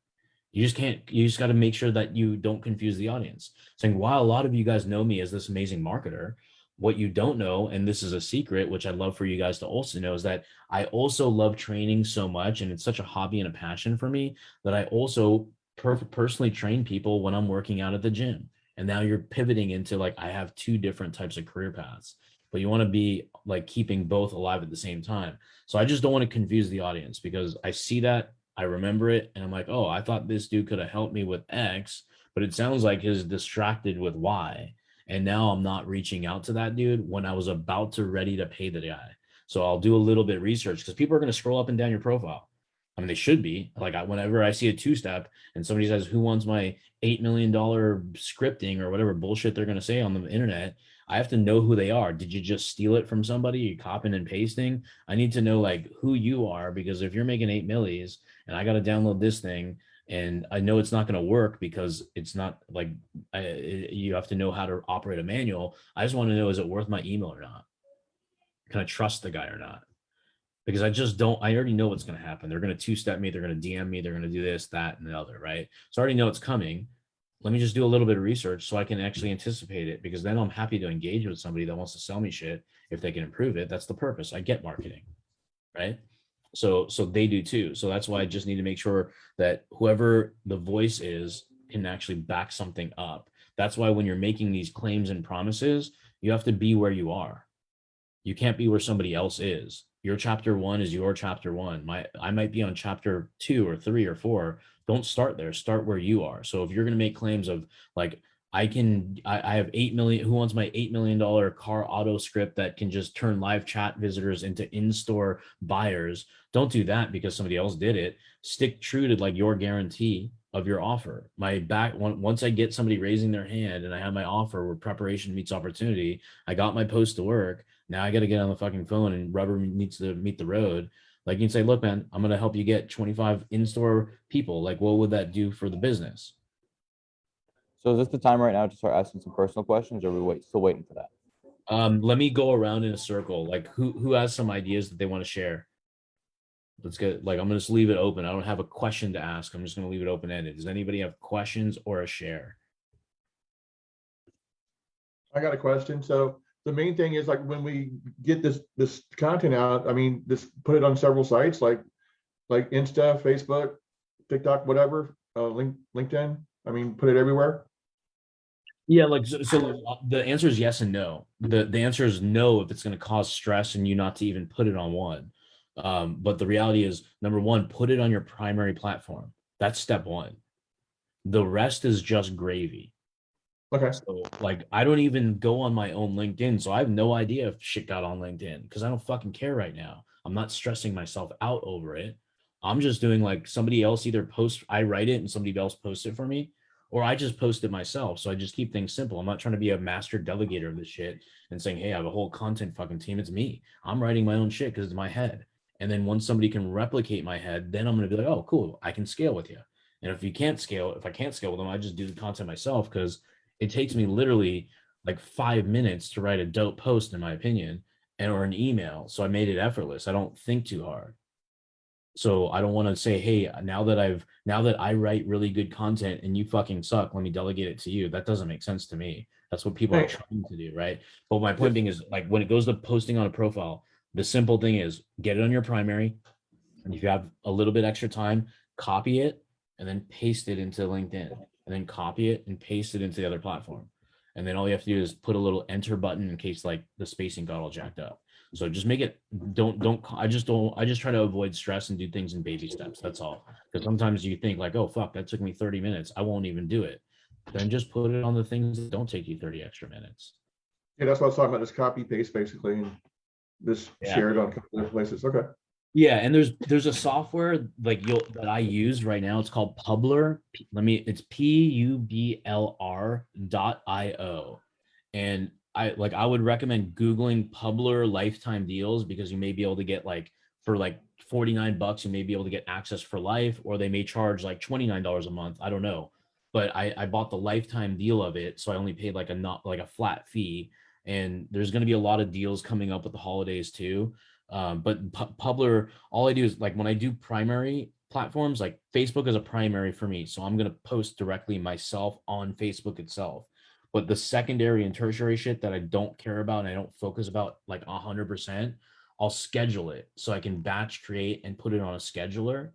You just got to make sure that you don't confuse the audience. Saying, while a lot of you guys know me as this amazing marketer, what you don't know, and this is a secret, which I'd love for you guys to also know, is that I also love training so much. And it's such a hobby and a passion for me that I also personally train people when I'm working out at the gym. And now you're pivoting into like, I have two different types of career paths, but you want to be like keeping both alive at the same time. So I just don't want to confuse the audience, because I see that, I remember it, and I'm like, oh, I thought this dude could have helped me with X, but it sounds like he's distracted with Y. And now I'm not reaching out to that dude when I was about to ready to pay the guy. So I'll do a little bit of research, because people are going to scroll up and down your profile. I mean, they should be. Like whenever I see a two-step and somebody says, who wants my $8 million scripting or whatever bullshit they're going to say on the internet, I have to know who they are. Did you just steal it from somebody? You copying and pasting? I need to know like who you are, because if you're making 8 millies and I got to download this thing and I know it's not going to work because it's not like you have to know how to operate a manual. I just want to know, is it worth my email or not? Can I trust the guy or not? Because I just don't, I already know what's going to happen. They're going to two-step me. They're going to DM me. They're going to do this, that, and the other, right? So I already know it's coming. Let me just do a little bit of research so I can actually anticipate it, because then I'm happy to engage with somebody that wants to sell me shit if they can improve it. That's the purpose. I get marketing, right? So they do too. So that's why I just need to make sure that whoever the voice is can actually back something up. That's why when you're making these claims and promises, you have to be where you are. You can't be where somebody else is. Your chapter 1 is your chapter 1. I might be on chapter 2 or 3 or 4. Don't start there. Start where you are. So if you're going to make claims of like, I have 8 million, who wants my $8 million car auto script that can just turn live chat visitors into in-store buyers? Don't do that because somebody else did it. Stick true to like your guarantee of your offer. Once I get somebody raising their hand and I have my offer where preparation meets opportunity, I got my post to work. Now I got to get on the fucking phone and rubber needs to meet the road. Like you can say, look, man, I'm going to help you get 25 in-store people. Like, what would that do for the business? So is this the time right now to start asking some personal questions, or are we still waiting for that? Let me go around in a circle. Like who has some ideas that they want to share? Let's get like, I'm going to just leave it open. I don't have a question to ask. I'm just going to leave it open-ended. Does anybody have questions or a share? I got a question. So the main thing is like when we get this content out, I mean, this put it on several sites like Insta, Facebook, TikTok, whatever, LinkedIn. I mean, put it everywhere. Yeah, like so the answer is yes and no. The answer is no if it's going to cause stress and you not to even put it on one. But the reality is, number one, put it on your primary platform. That's step one. The rest is just gravy. Okay. So like I don't even go on my own LinkedIn, so I have no idea if shit got on LinkedIn because I don't fucking care right now. I'm not stressing myself out over it. I'm just doing like somebody else either post, I write it and somebody else posts it for me, or I just post it myself. So I just keep things simple. I'm not trying to be a master delegator of this shit and saying, hey, I have a whole content fucking team. It's me. I'm writing my own shit because it's my head. And then once somebody can replicate my head, then I'm gonna be like, oh, cool, I can scale with you. And if I can't scale with them, I just do the content myself because it takes me literally like 5 minutes to write a dope post, in my opinion, or an email. So I made it effortless. I don't think too hard. So I don't want to say, hey, now that I write really good content and you fucking suck, let me delegate it to you. That doesn't make sense to me. That's what people are Right. trying to do, right? But my point being is like when it goes to posting on a profile, the simple thing is get it on your primary. And if you have a little bit extra time, copy it and then paste it into LinkedIn, and then copy it and paste it into the other platform. And then all you have to do is put a little enter button in case like the spacing got all jacked up. So just make it, I just try to avoid stress and do things in baby steps. That's all. Because sometimes you think like, oh, fuck, that took me 30 minutes. I won't even do it. Then just put it on the things that don't take you 30 extra minutes. Yeah, that's what I was talking about, this copy paste basically, and this Yeah. shared on a couple different places. Okay. Yeah, and there's a software like that I use right now. It's called Publer. It's PUBLR.io. And I would recommend Googling Publer lifetime deals, because you may be able to get like for like $49, you may be able to get access for life, or they may charge like $29 a month. I don't know. But I bought the lifetime deal of it, so I only paid like a flat fee. And there's going to be a lot of deals coming up with the holidays too. But Publer, all I do is like when I do primary platforms, like Facebook is a primary for me. So I'm going to post directly myself on Facebook itself. But the secondary and tertiary shit that I don't care about and I don't focus about like 100%, I'll schedule it so I can batch create and put it on a scheduler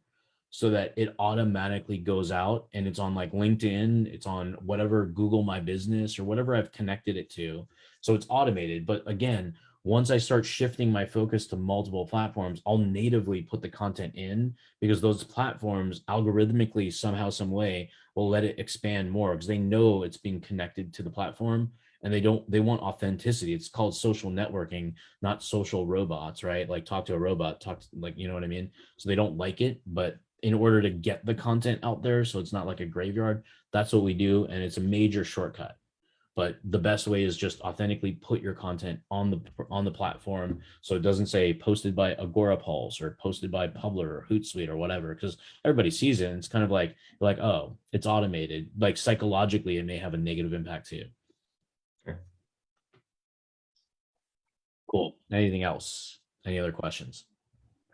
so that it automatically goes out, and it's on like LinkedIn, it's on whatever Google My Business or whatever I've connected it to. So it's automated. But again, once I start shifting my focus to multiple platforms, I'll natively put the content in, because those platforms algorithmically somehow, some way will let it expand more, because they know it's being connected to the platform, and they want authenticity. It's called social networking, not social robots, right? Like talk to a robot, like, you know what I mean? So they don't like it, but in order to get the content out there, so it's not like a graveyard, that's what we do. And it's a major shortcut. But the best way is just authentically put your content on the platform, so it doesn't say posted by Agorapulse or posted by Publer or Hootsuite or whatever, because everybody sees it and it's kind of like oh, it's automated. Like psychologically it may have a negative impact too. Okay. Cool. Anything else? Any other questions?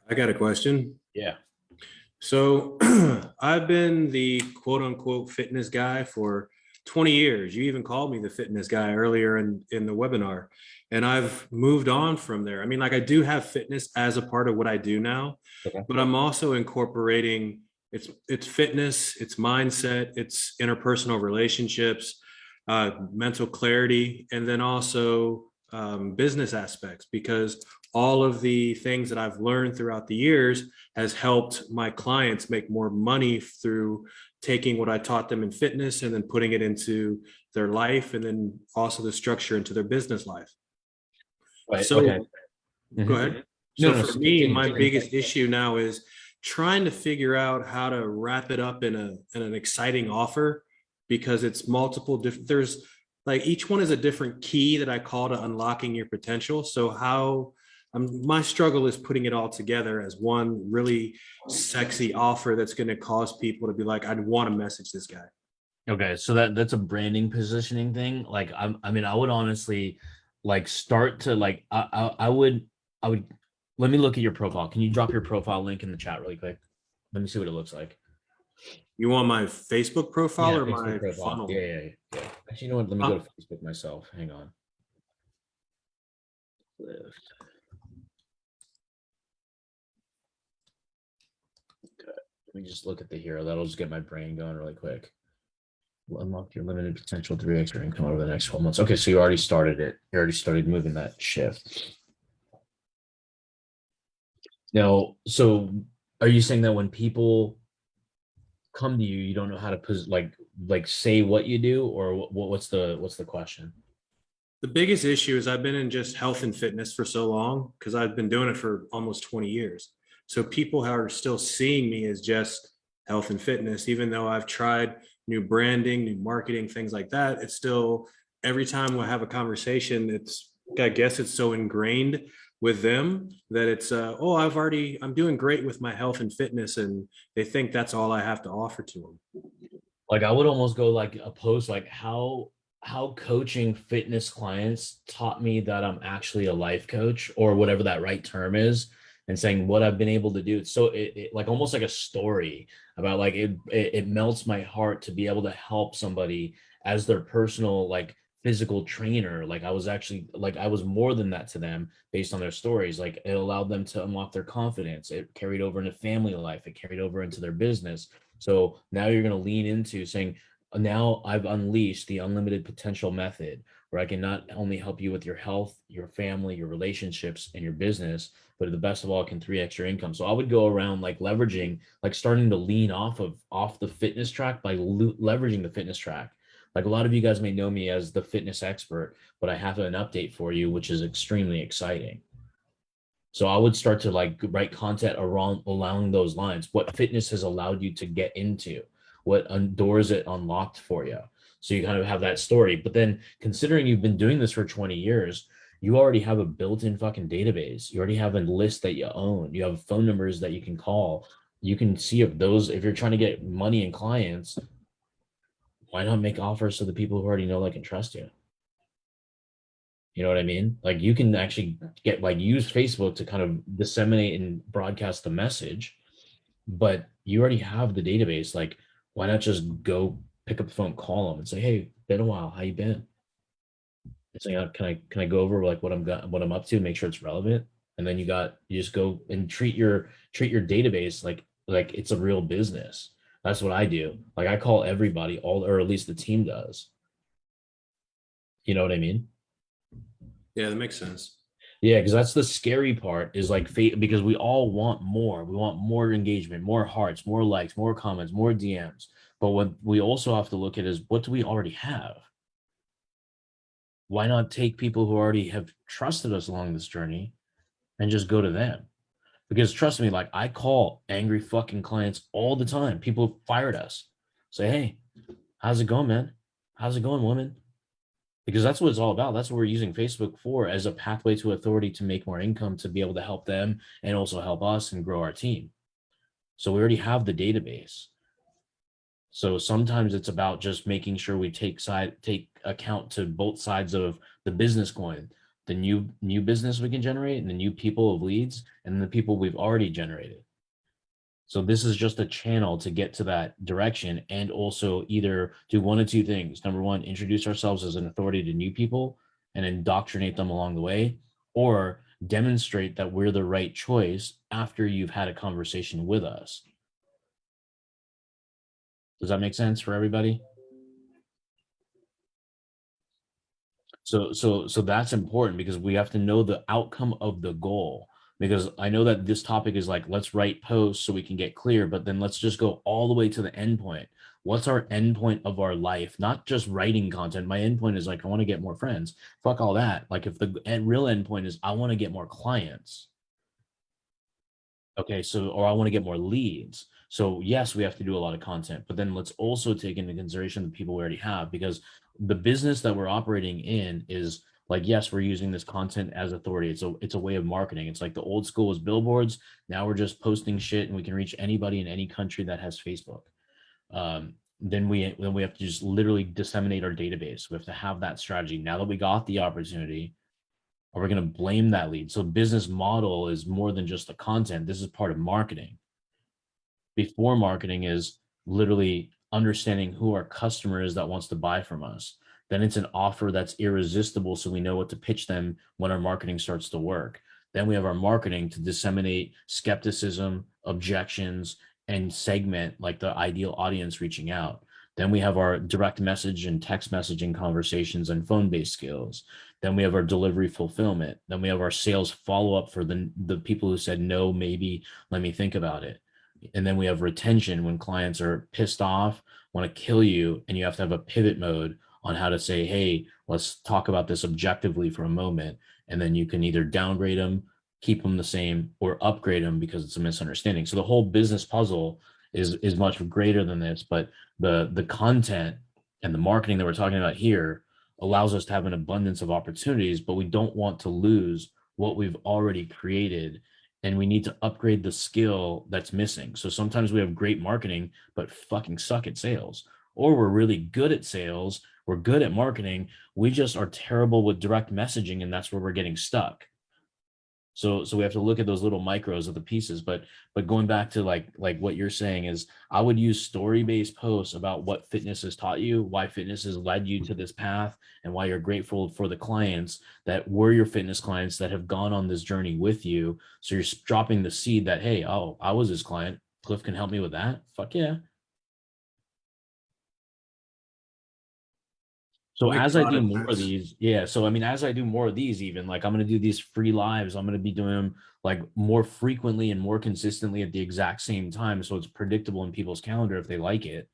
I got a question. Yeah. So I've been the quote unquote fitness guy for 20 years. You even called me the fitness guy earlier in the webinar, and I've moved on from there. I mean, like I do have fitness as a part of what I do now, Okay. but I'm also incorporating it's fitness, it's mindset, it's interpersonal relationships, mental clarity, and then also business aspects, because all of the things that I've learned throughout the years has helped my clients make more money through taking what I taught them in fitness and then putting it into their life, and then also the structure into their business life. Right. So Okay. go ahead. No, So no, for me, continue. my biggest issue now is trying to figure out how to wrap it up in an exciting offer, because it's multiple different, there's like each one is a different key that I call to unlocking your potential. So how my struggle is putting it all together as one really sexy offer that's going to cause people to be like, I'd want to message this guy. Okay, so that's a branding positioning thing. Like I mean, I would honestly like start to like I would let me look at your profile. Can you drop your profile link in the chat really quick? Let me see what it looks like. You want my Facebook profile or Facebook my profile. funnel? Yeah. Actually, you know what? Let me go to Facebook myself. Hang on. Lift. Okay. Let me just look at the hero. That'll just get my brain going really quick. Unlock your limited potential to 3x your income over the next 12 months. Okay, so you already started it. You already started moving that shift. Now, so are you saying that when people come to you, you don't know how to like say what you do, or what's the question? The biggest issue is I've been in just health and fitness for so long, because I've been doing it for almost 20 years. So people are still seeing me as just health and fitness, even though I've tried new branding, new marketing, things like that. It's still, every time we have a conversation, I guess it's so ingrained with them that it's, I'm doing great with my health and fitness. And they think that's all I have to offer to them. Like I would almost go like a post like how coaching fitness clients taught me that I'm actually a life coach, or whatever that right term is, and saying what I've been able to do. So it like almost like a story about like it melts my heart to be able to help somebody as their personal like physical trainer. Like I was actually like I was more than that to them based on their stories. Like it allowed them to unlock their confidence. It carried over into family life. It carried over into their business. So now you're going to lean into saying, now I've unleashed the unlimited potential method where I can not only help you with your health, your family, your relationships, and your business, but the best of all, can 3x your income. So I would go around like leveraging, like starting to lean off the fitness track by leveraging the fitness track. Like a lot of you guys may know me as the fitness expert, but I have an update for you, which is extremely exciting. So I would start to like write content around along those lines. What fitness has allowed you to get into, what doors it unlocked for you. So you kind of have that story. But then considering you've been doing this for 20 years, you already have a built-in fucking database. You already have a list that you own. You have phone numbers that you can call. You can see if those, if you're trying to get money and clients, why not make offers to the people who already know, like, and trust you? You know what I mean? Like you can actually get like use Facebook to kind of disseminate and broadcast the message, but you already have the database. Like, why not just go pick up the phone, call them, and say, "Hey, been a while. How you been?" And say, can I go over like what I'm up to, make sure it's relevant, and then you just go and treat your database like it's a real business. That's what I do. Like I call everybody, all or at least the team does. You know what I mean? Yeah, that makes sense. Yeah, because that's the scary part is like fate because we all want more. We want more engagement, more hearts, more likes, more comments, more DMs. But what we also have to look at is what do we already have? Why not take people who already have trusted us along this journey and just go to them? Because trust me, like I call angry fucking clients all the time. People fired us. Say, hey, how's it going, man? How's it going, woman? Because that's what it's all about. That's what we're using Facebook for as a pathway to authority to make more income, to be able to help them and also help us and grow our team. So we already have the database. So sometimes it's about just making sure we take account to both sides of the business coin, the new business we can generate and the new people of leads and the people we've already generated. So this is just a channel to get to that direction and also either do one of two things. Number one, introduce ourselves as an authority to new people and indoctrinate them along the way, or demonstrate that we're the right choice after you've had a conversation with us. Does that make sense for everybody? So that's important because we have to know the outcome of the goal. Because I know that this topic is like, let's write posts so we can get clear, but then let's just go all the way to the end point. What's our end point of our life? Not just writing content. My end point is like, I want to get more friends. Fuck all that. Like if the real end point is I want to get more clients. Okay, so or I want to get more leads. So yes, we have to do a lot of content, but then let's also take into consideration the people we already have because the business that we're operating in is like, yes, we're using this content as authority. It's a way of marketing. It's like the old school was billboards. Now we're just posting shit and we can reach anybody in any country that has Facebook. Then we have to just literally disseminate our database. We have to have that strategy. Now that we got the opportunity, are we going to blame that lead? So business model is more than just the content. This is part of marketing. Before marketing is literally understanding who our customer is that wants to buy from us. Then it's an offer that's irresistible so we know what to pitch them when our marketing starts to work. Then we have our marketing to disseminate skepticism, objections, and segment like the ideal audience reaching out. Then we have our direct message and text messaging conversations and phone-based skills. Then we have our delivery fulfillment. Then we have our sales follow-up for the people who said no, maybe, let me think about it. And then we have retention when clients are pissed off, want to kill you, and you have to have a pivot mode on how to say, hey, let's talk about this objectively for a moment. And then you can either downgrade them, keep them the same, or upgrade them because it's a misunderstanding. So the whole business puzzle is much greater than this, but the content and the marketing that we're talking about here allows us to have an abundance of opportunities, but we don't want to lose what we've already created, and we need to upgrade the skill that's missing. So sometimes we have great marketing, but fucking suck at sales, or we're really good at sales, we're good at marketing, we just are terrible with direct messaging, and that's where we're getting stuck. So we have to look at those little micros of the pieces, but going back to like what you're saying is I would use story-based posts about what fitness has taught you, why fitness has led you to this path, and why you're grateful for the clients that were your fitness clients that have gone on this journey with you. So you're dropping the seed that, hey, oh, I was his client. Cliff can help me with that. Fuck yeah. So Make as I do more of product these, yeah. So I mean, as I do more of these, even like I'm gonna do these free lives. I'm gonna be doing them like more frequently and more consistently at the exact same time, so it's predictable in people's calendar if they like it.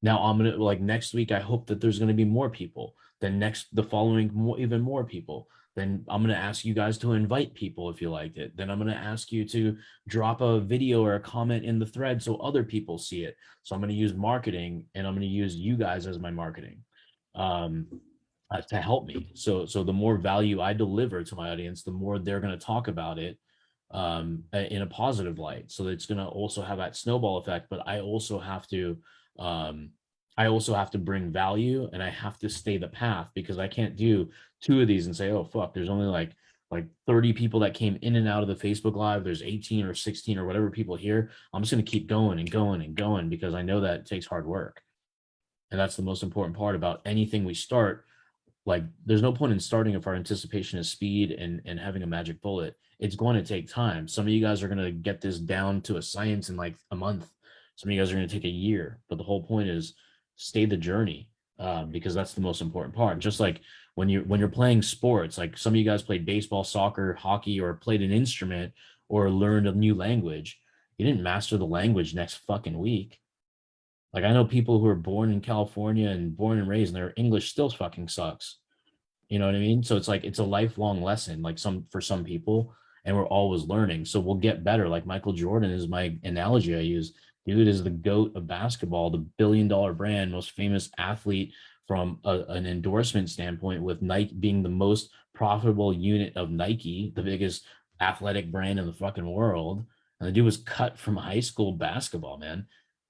Now I'm gonna like next week. I hope that there's gonna be more people. Then the following, more, even more people. Then I'm gonna ask you guys to invite people if you liked it. Then I'm gonna ask you to drop a video or a comment in the thread so other people see it. So I'm gonna use marketing, and I'm gonna use you guys as my marketing um, to help me. So the more value I deliver to my audience, the more they're gonna talk about it in a positive light. So it's gonna also have that snowball effect. But um, I also have to bring value, and I have to stay the path, because I can't do two of these and say, oh fuck, there's only like 30 people that came in and out of the Facebook live. There's 18 or 16 or whatever people here. I'm just going to keep going and going and going, because I know that it takes hard work. And that's the most important part about anything we start. Like, there's no point in starting if our anticipation is speed and having a magic bullet. It's going to take time. Some of you guys are going to get this down to a science in like a month. Some of you guys are going to take a year. But the whole point is stay the journey, because that's the most important part. Just like when you're playing sports, like some of you guys played baseball, soccer, hockey, or played an instrument or learned a new language. You didn't master the language next fucking week. Like, I know people who are born in California and born and raised, and their English still fucking sucks. You know what I mean? So it's like it's a lifelong lesson, like for some people, and we're always learning. So we'll get better. Like Michael Jordan is my analogy I use. Dude is the GOAT of basketball, the billion-dollar brand, most famous athlete from an endorsement standpoint, with Nike being the most profitable unit of Nike, the biggest athletic brand in the fucking world. And the dude was cut from high school basketball, man.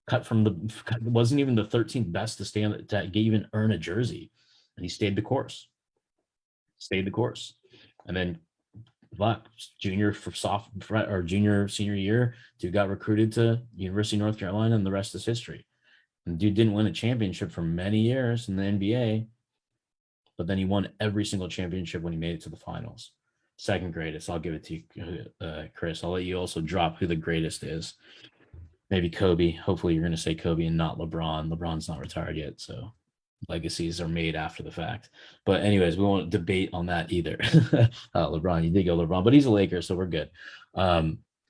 Cut from wasn't even the 13th best to stand to even earn a jersey, and he stayed the course. And then fuck, junior for or junior senior year, dude got recruited to University of North Carolina, and the rest is history. And dude didn't win a championship for many years in the NBA, but then he won every single championship when he made it to the finals. Second greatest. I'll give it to you, Chris. I'll let you also drop who the greatest is. Maybe Kobe. Hopefully you're going to say Kobe and not LeBron. LeBron's not retired yet, so legacies are made after the fact. But anyways, we won't debate on that either. LeBron, you did go LeBron, but he's a Laker, so we're good.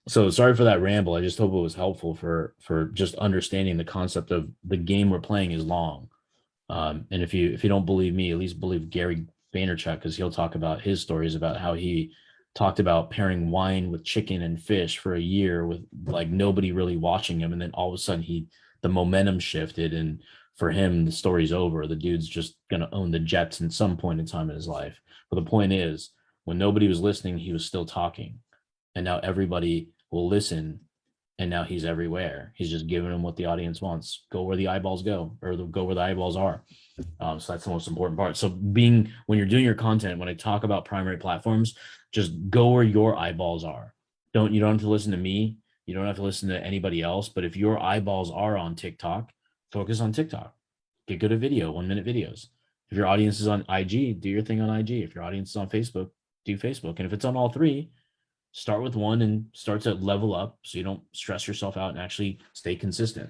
So sorry for that ramble. I just hope it was helpful for just understanding the concept of the game we're playing is long. And if you don't believe me, at least believe Gary Vaynerchuk, because he'll talk about his stories about how he talked about pairing wine with chicken and fish for a year with like nobody really watching him, and then all of a sudden the momentum shifted, and for him the story's over. The dude's just gonna own the Jets at some point in time in his life. But the point is, when nobody was listening, he was still talking, and now everybody will listen, and now he's everywhere. He's just giving them what the audience wants. Go where the eyeballs go, or go where the eyeballs are. So that's the most important part. So when you're doing your content, when I talk about primary platforms, just go where your eyeballs are. You don't have to listen to me. You don't have to listen to anybody else. But if your eyeballs are on TikTok, focus on TikTok. Get good at video, 1-minute videos. If your audience is on IG, do your thing on IG. If your audience is on Facebook, do Facebook. And if it's on all three, start with one and start to level up so you don't stress yourself out and actually stay consistent.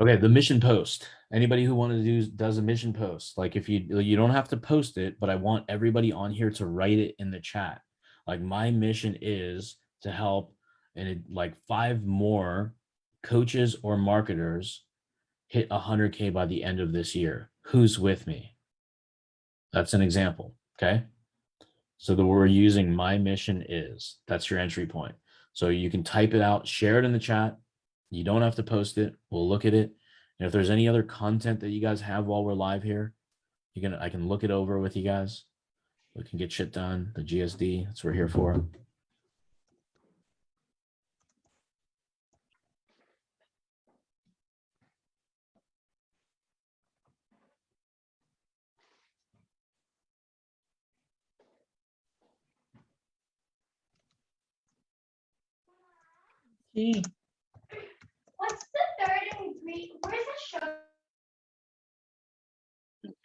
Okay, the mission post. Anybody who wanted to does a mission post. Like, if you don't have to post it, but I want everybody on here to write it in the chat. Like, my mission is to help like 5 more coaches or marketers hit 100K by the end of this year. Who's with me? That's an example. Okay. So we're using my mission is, that's your entry point. So you can type it out, share it in the chat. You don't have to post it. We'll look at it. And if there's any other content that you guys have while we're live here, I can look it over with you guys. We can get shit done. The GSD, that's what we're here for. What's the third and three? Where's the show?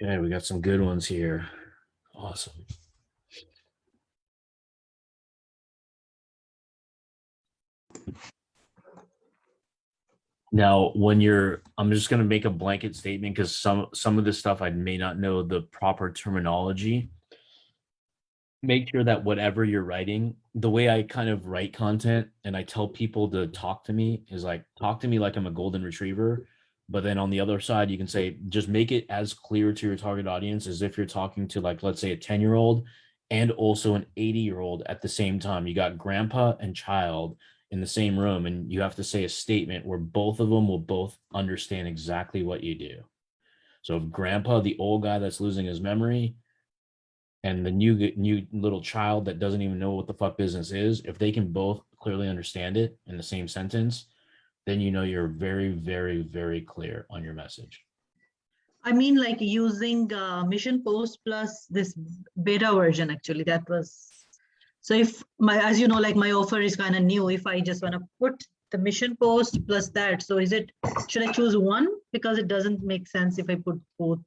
Okay, we got some good ones here. Awesome. Now, I'm just going to make a blanket statement because some of this stuff I may not know the proper terminology. Make sure that whatever you're writing, the way I kind of write content and I tell people to talk to me is like, talk to me like I'm a golden retriever. But then on the other side, you can say, just make it as clear to your target audience as if you're talking to, like, let's say a 10-year-old and also an 80-year-old at the same time. You got grandpa and child in the same room, and you have to say a statement where both of them will both understand exactly what you do. So if grandpa, the old guy that's losing his memory, and the new little child that doesn't even know what the fuck business is, if they can both clearly understand it in the same sentence, then you know you're very, very, very clear on your message. I mean, like using Mission Post plus this beta version, actually, that was. So if as you know, like my offer is kind of new, if I just want to put the Mission Post plus that, so should I choose one? Because it doesn't make sense if I put both,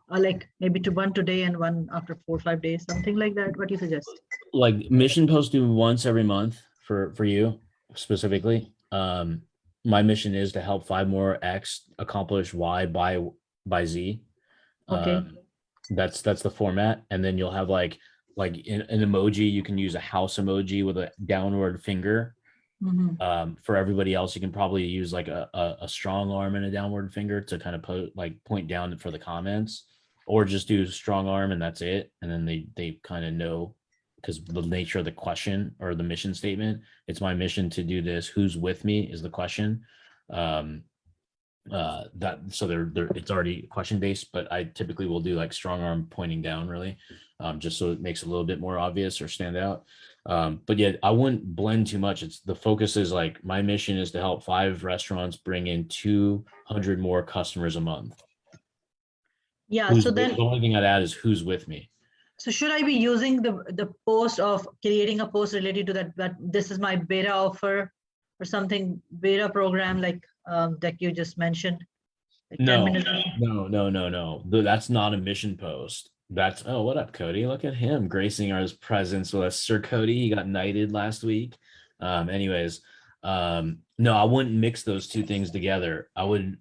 like maybe one today and one after 4 or 5 days, something like that. What do you suggest? Like mission post do once every month for you specifically. My mission is to help 5 more X accomplish Y by Z. Okay. That's the format, and then you'll have like in an emoji, you can use a house emoji with a downward finger. For everybody else, you can probably use like a strong arm and a downward finger to kind of point down for the comments, or just do strong arm and that's it. And then they kind of know, because the nature of the question or the mission statement, it's my mission to do this. Who's with me is the question. That so they're it's already question based, but I typically will do like strong arm pointing down, really, just so it makes it a little bit more obvious or stand out. But yeah, I wouldn't blend too much. It's the focus is like, my mission is to help 5 restaurants bring in 200 more customers a month. Yeah. The only thing I'd add is who's with me. So should I be using the post of creating a post related to that this is my beta offer or something, beta program, like that you just mentioned? Like 10 No, minutes. no. That's not a mission post. That's, oh, what up, Cody? Look at him gracing our presence with us. Sir Cody, he got knighted last week. Anyways, no, I wouldn't mix those two things together. I would,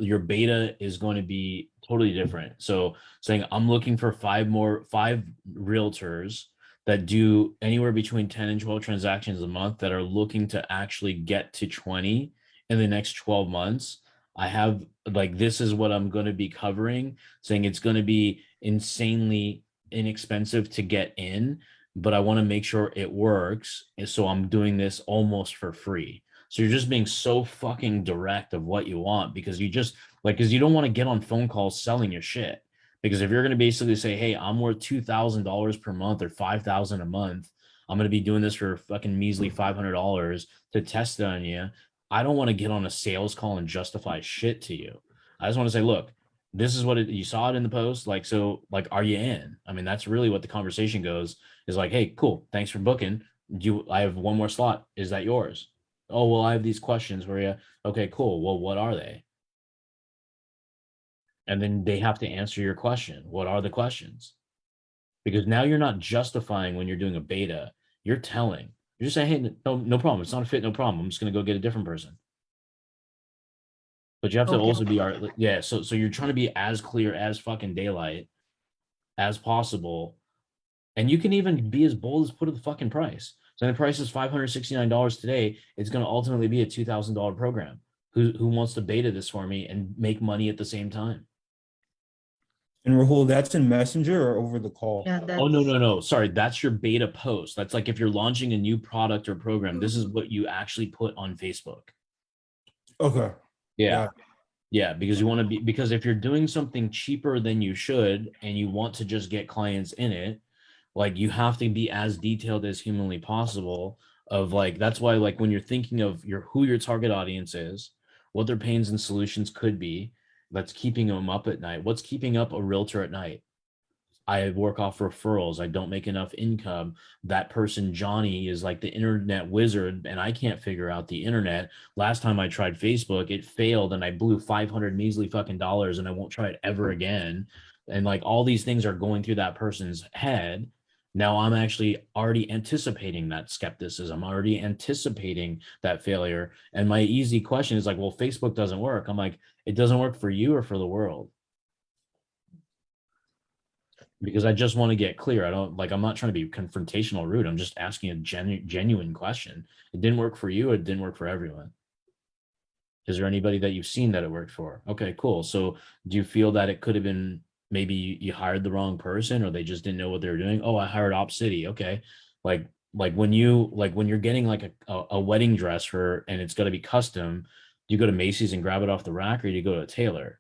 your beta is going to be totally different. So saying I'm looking for 5 realtors that do anywhere between 10 and 12 transactions a month that are looking to actually get to 20 in the next 12 months. I have like, this is what I'm going to be covering, saying it's going to be insanely inexpensive to get in, but I want to make sure it works. And so I'm doing this almost for free. So you're just being so fucking direct of what you want, because you just like, because you don't want to get on phone calls selling your shit. Because if you're going to basically say, hey, I'm worth $2,000 per month or $5,000 a month, I'm going to be doing this for fucking measly $500 to test it on you. I don't want to get on a sales call and justify shit to you. I just want to say, look, this is what you saw it in the post. Like, so like, are you in? I mean, that's really what the conversation goes, is like, hey, cool. Thanks for booking. I have one more slot. Is that yours? Oh, well, I have these questions for you. Okay, cool. Well, what are they? And then they have to answer your question. What are the questions? Because now you're not justifying when you're doing a beta. You're telling. You're just saying, hey, no problem. It's not a fit, no problem. I'm just going to go get a different person. But you have to also be so you're trying to be as clear as fucking daylight as possible. And you can even be as bold as put the fucking price. So the price is $569 today. It's going to ultimately be a $2,000 program. Who wants to beta this for me and make money at the same time? And Rahul, that's in Messenger or over the call? Yeah, Oh, no. Sorry, that's your beta post. That's like if you're launching a new product or program, this is what you actually put on Facebook. Okay. Yeah, because you want to be, because if you're doing something cheaper than you should and you want to just get clients in it, like, you have to be as detailed as humanly possible of like, that's why, like, when you're thinking of who your target audience is, what their pains and solutions could be, that's keeping them up at night. What's keeping up a realtor at night? I work off referrals. I don't make enough income. That person, Johnny, is like the internet wizard, and I can't figure out the internet. Last time I tried Facebook, it failed, and I blew 500 measly fucking dollars, and I won't try it ever again. And like, all these things are going through that person's head. Now I'm actually already anticipating that skepticism, already anticipating that failure. And my easy question is like, well, Facebook doesn't work. I'm like, it doesn't work for you or for the world? Because I just want to get clear. I don't like, I'm not trying to be confrontational rude. I'm just asking a genuine question. It didn't work for you. It didn't work for everyone. Is there anybody that you've seen that it worked for? Okay, cool. So do you feel that it could have been maybe you hired the wrong person or they just didn't know what they were doing? Oh, I hired Op City. Okay. Like when you're getting like a wedding dress for and it's gonna be custom, you go to Macy's and grab it off the rack or you go to a tailor?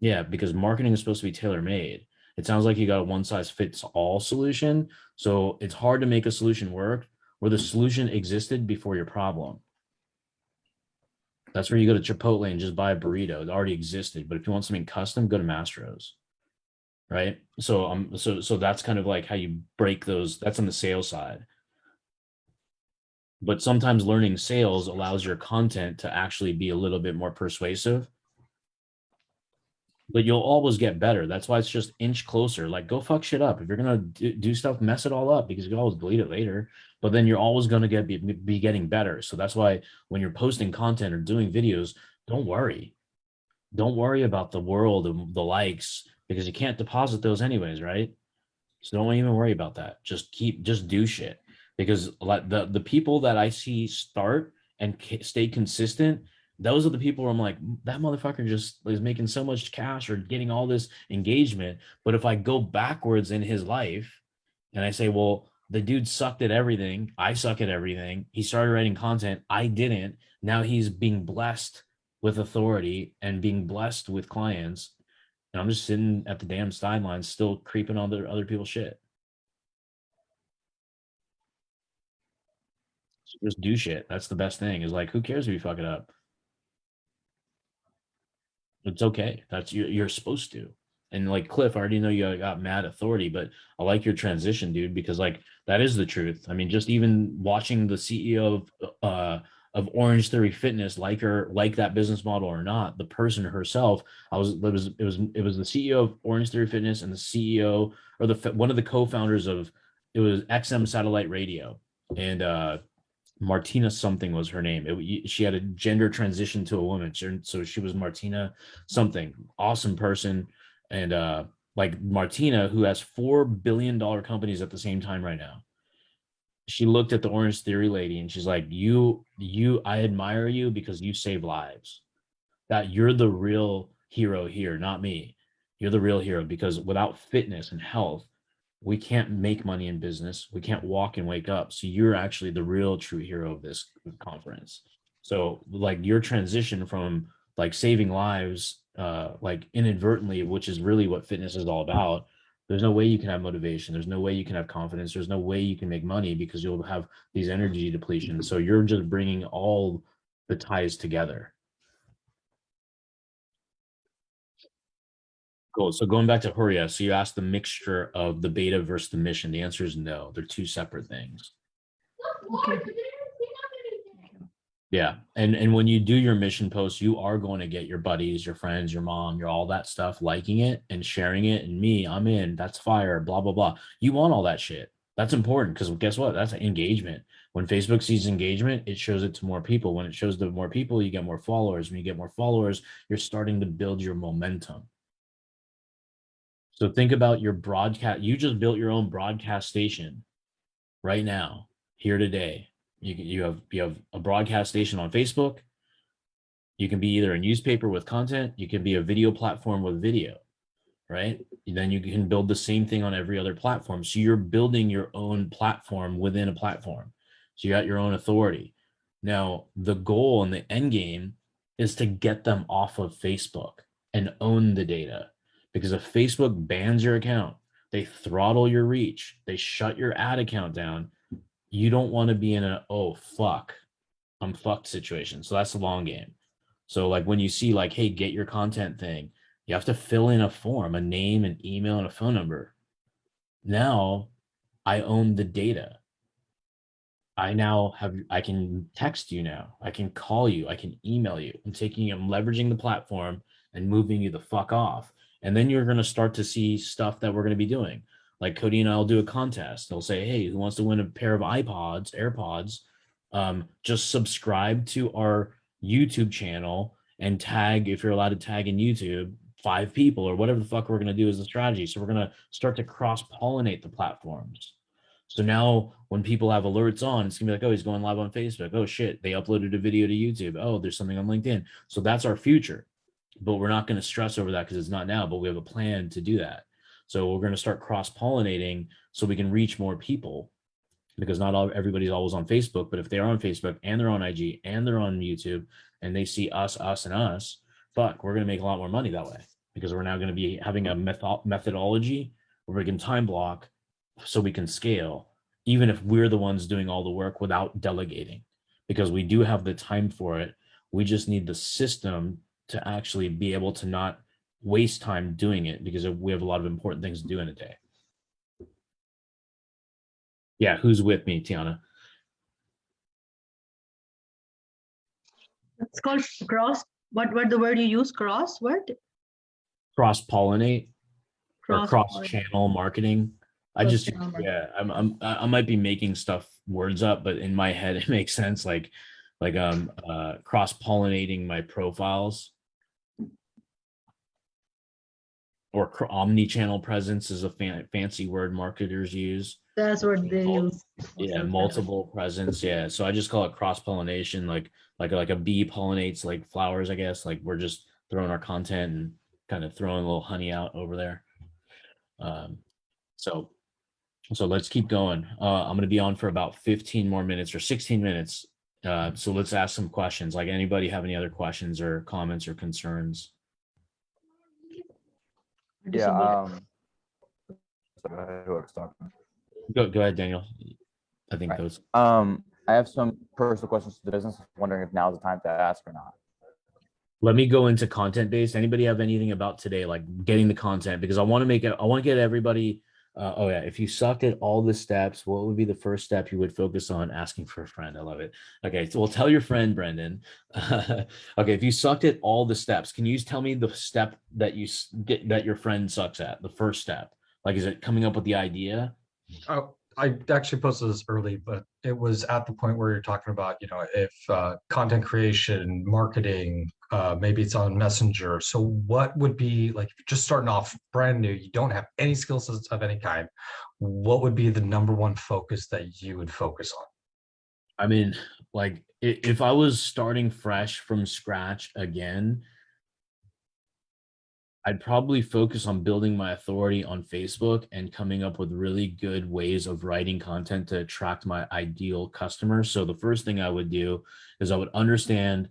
Yeah, because marketing is supposed to be tailor made. It sounds like you got a one size fits all solution. So it's hard to make a solution work where the solution existed before your problem. That's where you go to Chipotle and just buy a burrito. It already existed. But if you want something custom, go to Mastro's. Right. So that's kind of like how you break those. That's on the sales side. But sometimes learning sales allows your content to actually be a little bit more persuasive. But you'll always get better. That's why it's just inch closer. Like go fuck shit up. If you're gonna do stuff, mess it all up because you can always delete it later. But then you're always gonna be getting better. So that's why when you're posting content or doing videos, don't worry. Don't worry about the world and the likes because you can't deposit those anyways, right? So don't even worry about that. Just do shit because the people that I see start and stay consistent, those are the people where I'm like, that motherfucker just is making so much cash or getting all this engagement. But if I go backwards in his life and I say, well, the dude sucked at everything. I suck at everything. He started writing content. I didn't. Now he's being blessed with authority and being blessed with clients. And I'm just sitting at the damn sidelines, still creeping on other people's shit. So just do shit. That's the best thing. Is like, who cares if you fuck it up? It's okay. That's you're supposed to. And like Cliff, I already know you got mad authority, but I like your transition, dude, because like that is the truth. I mean, just even watching the CEO of Orange Theory Fitness, like that business model or not, the person herself, it was the CEO of Orange Theory Fitness and the CEO or one of the co-founders of it was XM Satellite Radio, and Martina something was her name. She had a gender transition to a woman, so she was Martina something. Awesome person, and like Martina, who has $4 billion companies at the same time right now. She looked at the Orange Theory lady and she's like, I admire you because you save lives. That you're the real hero here, not me. You're the real hero because without fitness and health, we can't make money in business. We can't walk and wake up. So you're actually the real true hero of this conference. So like your transition from like saving lives, like inadvertently, which is really what fitness is all about. There's no way you can have motivation. There's no way you can have confidence. There's no way you can make money because you'll have these energy depletions. So you're just bringing all the ties together. Cool. So going back to Horia, so you asked the mixture of the beta versus the mission. The answer is no. They're two separate things. Yeah. And when you do your mission posts, you are going to get your buddies, your friends, your mom, your all that stuff liking it and sharing it. And me, I'm in, that's fire, blah, blah, blah. You want all that shit. That's important because guess what? That's engagement. When Facebook sees engagement, it shows it to more people. When it shows to more people, you get more followers. When you get more followers, you're starting to build your momentum. So think about your broadcast. You just built your own broadcast station right now, here today. You have a broadcast station on Facebook. You can be either a newspaper with content. You can be a video platform with video, right? And then you can build the same thing on every other platform. So you're building your own platform within a platform. So you got your own authority. Now, the goal and the end game is to get them off of Facebook and own the data. Because if Facebook bans your account, they throttle your reach, they shut your ad account down, you don't want to be in a, oh, fuck, I'm fucked situation. So that's the long game. So like when you see like, hey, get your content thing, you have to fill in a form, a name, an email, and a phone number. Now I own the data. I can text you now. I can call you. I can email you. I'm leveraging the platform and moving you the fuck off. And then you're going to start to see stuff that we're going to be doing. Like Cody and I'll do a contest. They'll say, hey, who wants to win a pair of AirPods? Just subscribe to our YouTube channel and tag, if you're allowed to tag in YouTube, 5 people or whatever the fuck we're going to do as a strategy. So we're going to start to cross pollinate the platforms. So now when people have alerts on, it's gonna be like, oh, he's going live on Facebook. Oh shit, they uploaded a video to YouTube. Oh, there's something on LinkedIn. So that's our future. But we're not going to stress over that because it's not now, but we have a plan to do that. So we're going to start cross-pollinating so we can reach more people, because not everybody's always on Facebook. But if they're on Facebook and they're on IG and they're on YouTube and they see us, and us, fuck, we're going to make a lot more money that way, because we're now going to be having a methodology where we can time block so we can scale, even if we're the ones doing all the work without delegating, because we do have the time for it. We just need the system to actually be able to not waste time doing it, because we have a lot of important things to do in a day. Yeah, who's with me, Tiana? It's called cross. What the word you use? Cross what? Cross-pollinate or Cross. cross-channel marketing. I just, Cross-channel marketing. yeah, I might be making words up, but in my head it makes sense. Like cross-pollinating my profiles, or omni-channel presence is a fancy word marketers use. That's what they use. Yeah, multiple presence. Yeah, so I just call it cross-pollination, like a bee pollinates like flowers, I guess. Like we're just throwing our content and kind of throwing a little honey out over there. So let's keep going. I'm going to be on for about 15 more minutes or 16 minutes. So let's ask some questions. Like, anybody have any other questions or comments or concerns? Yeah. Go ahead, whoever's talking. Go ahead, Daniel. I think Right. those. I have some personal questions to the business. Wondering if now's the time to ask or not. Let me go into content based. Anybody have anything about today, like getting the content? Because I want to get everybody. Oh yeah, if you sucked at all the steps, what would be the first step you would focus on? Asking for a friend. I love it. Okay, so we'll tell your friend, Brendan. Okay, if you sucked at all the steps, can you tell me the step that that your friend sucks at? The first step, like, is it coming up with the idea? Oh, I actually posted this early, but it was at the point where you're talking about, if content creation, marketing, maybe it's on Messenger. So what would be like, if you're just starting off brand new, you don't have any skill sets of any kind, what would be the number one focus that you would focus on? I mean, like, if I was starting fresh from scratch again, I'd probably focus on building my authority on Facebook and coming up with really good ways of writing content to attract my ideal customers. So the first thing I would do is I would understand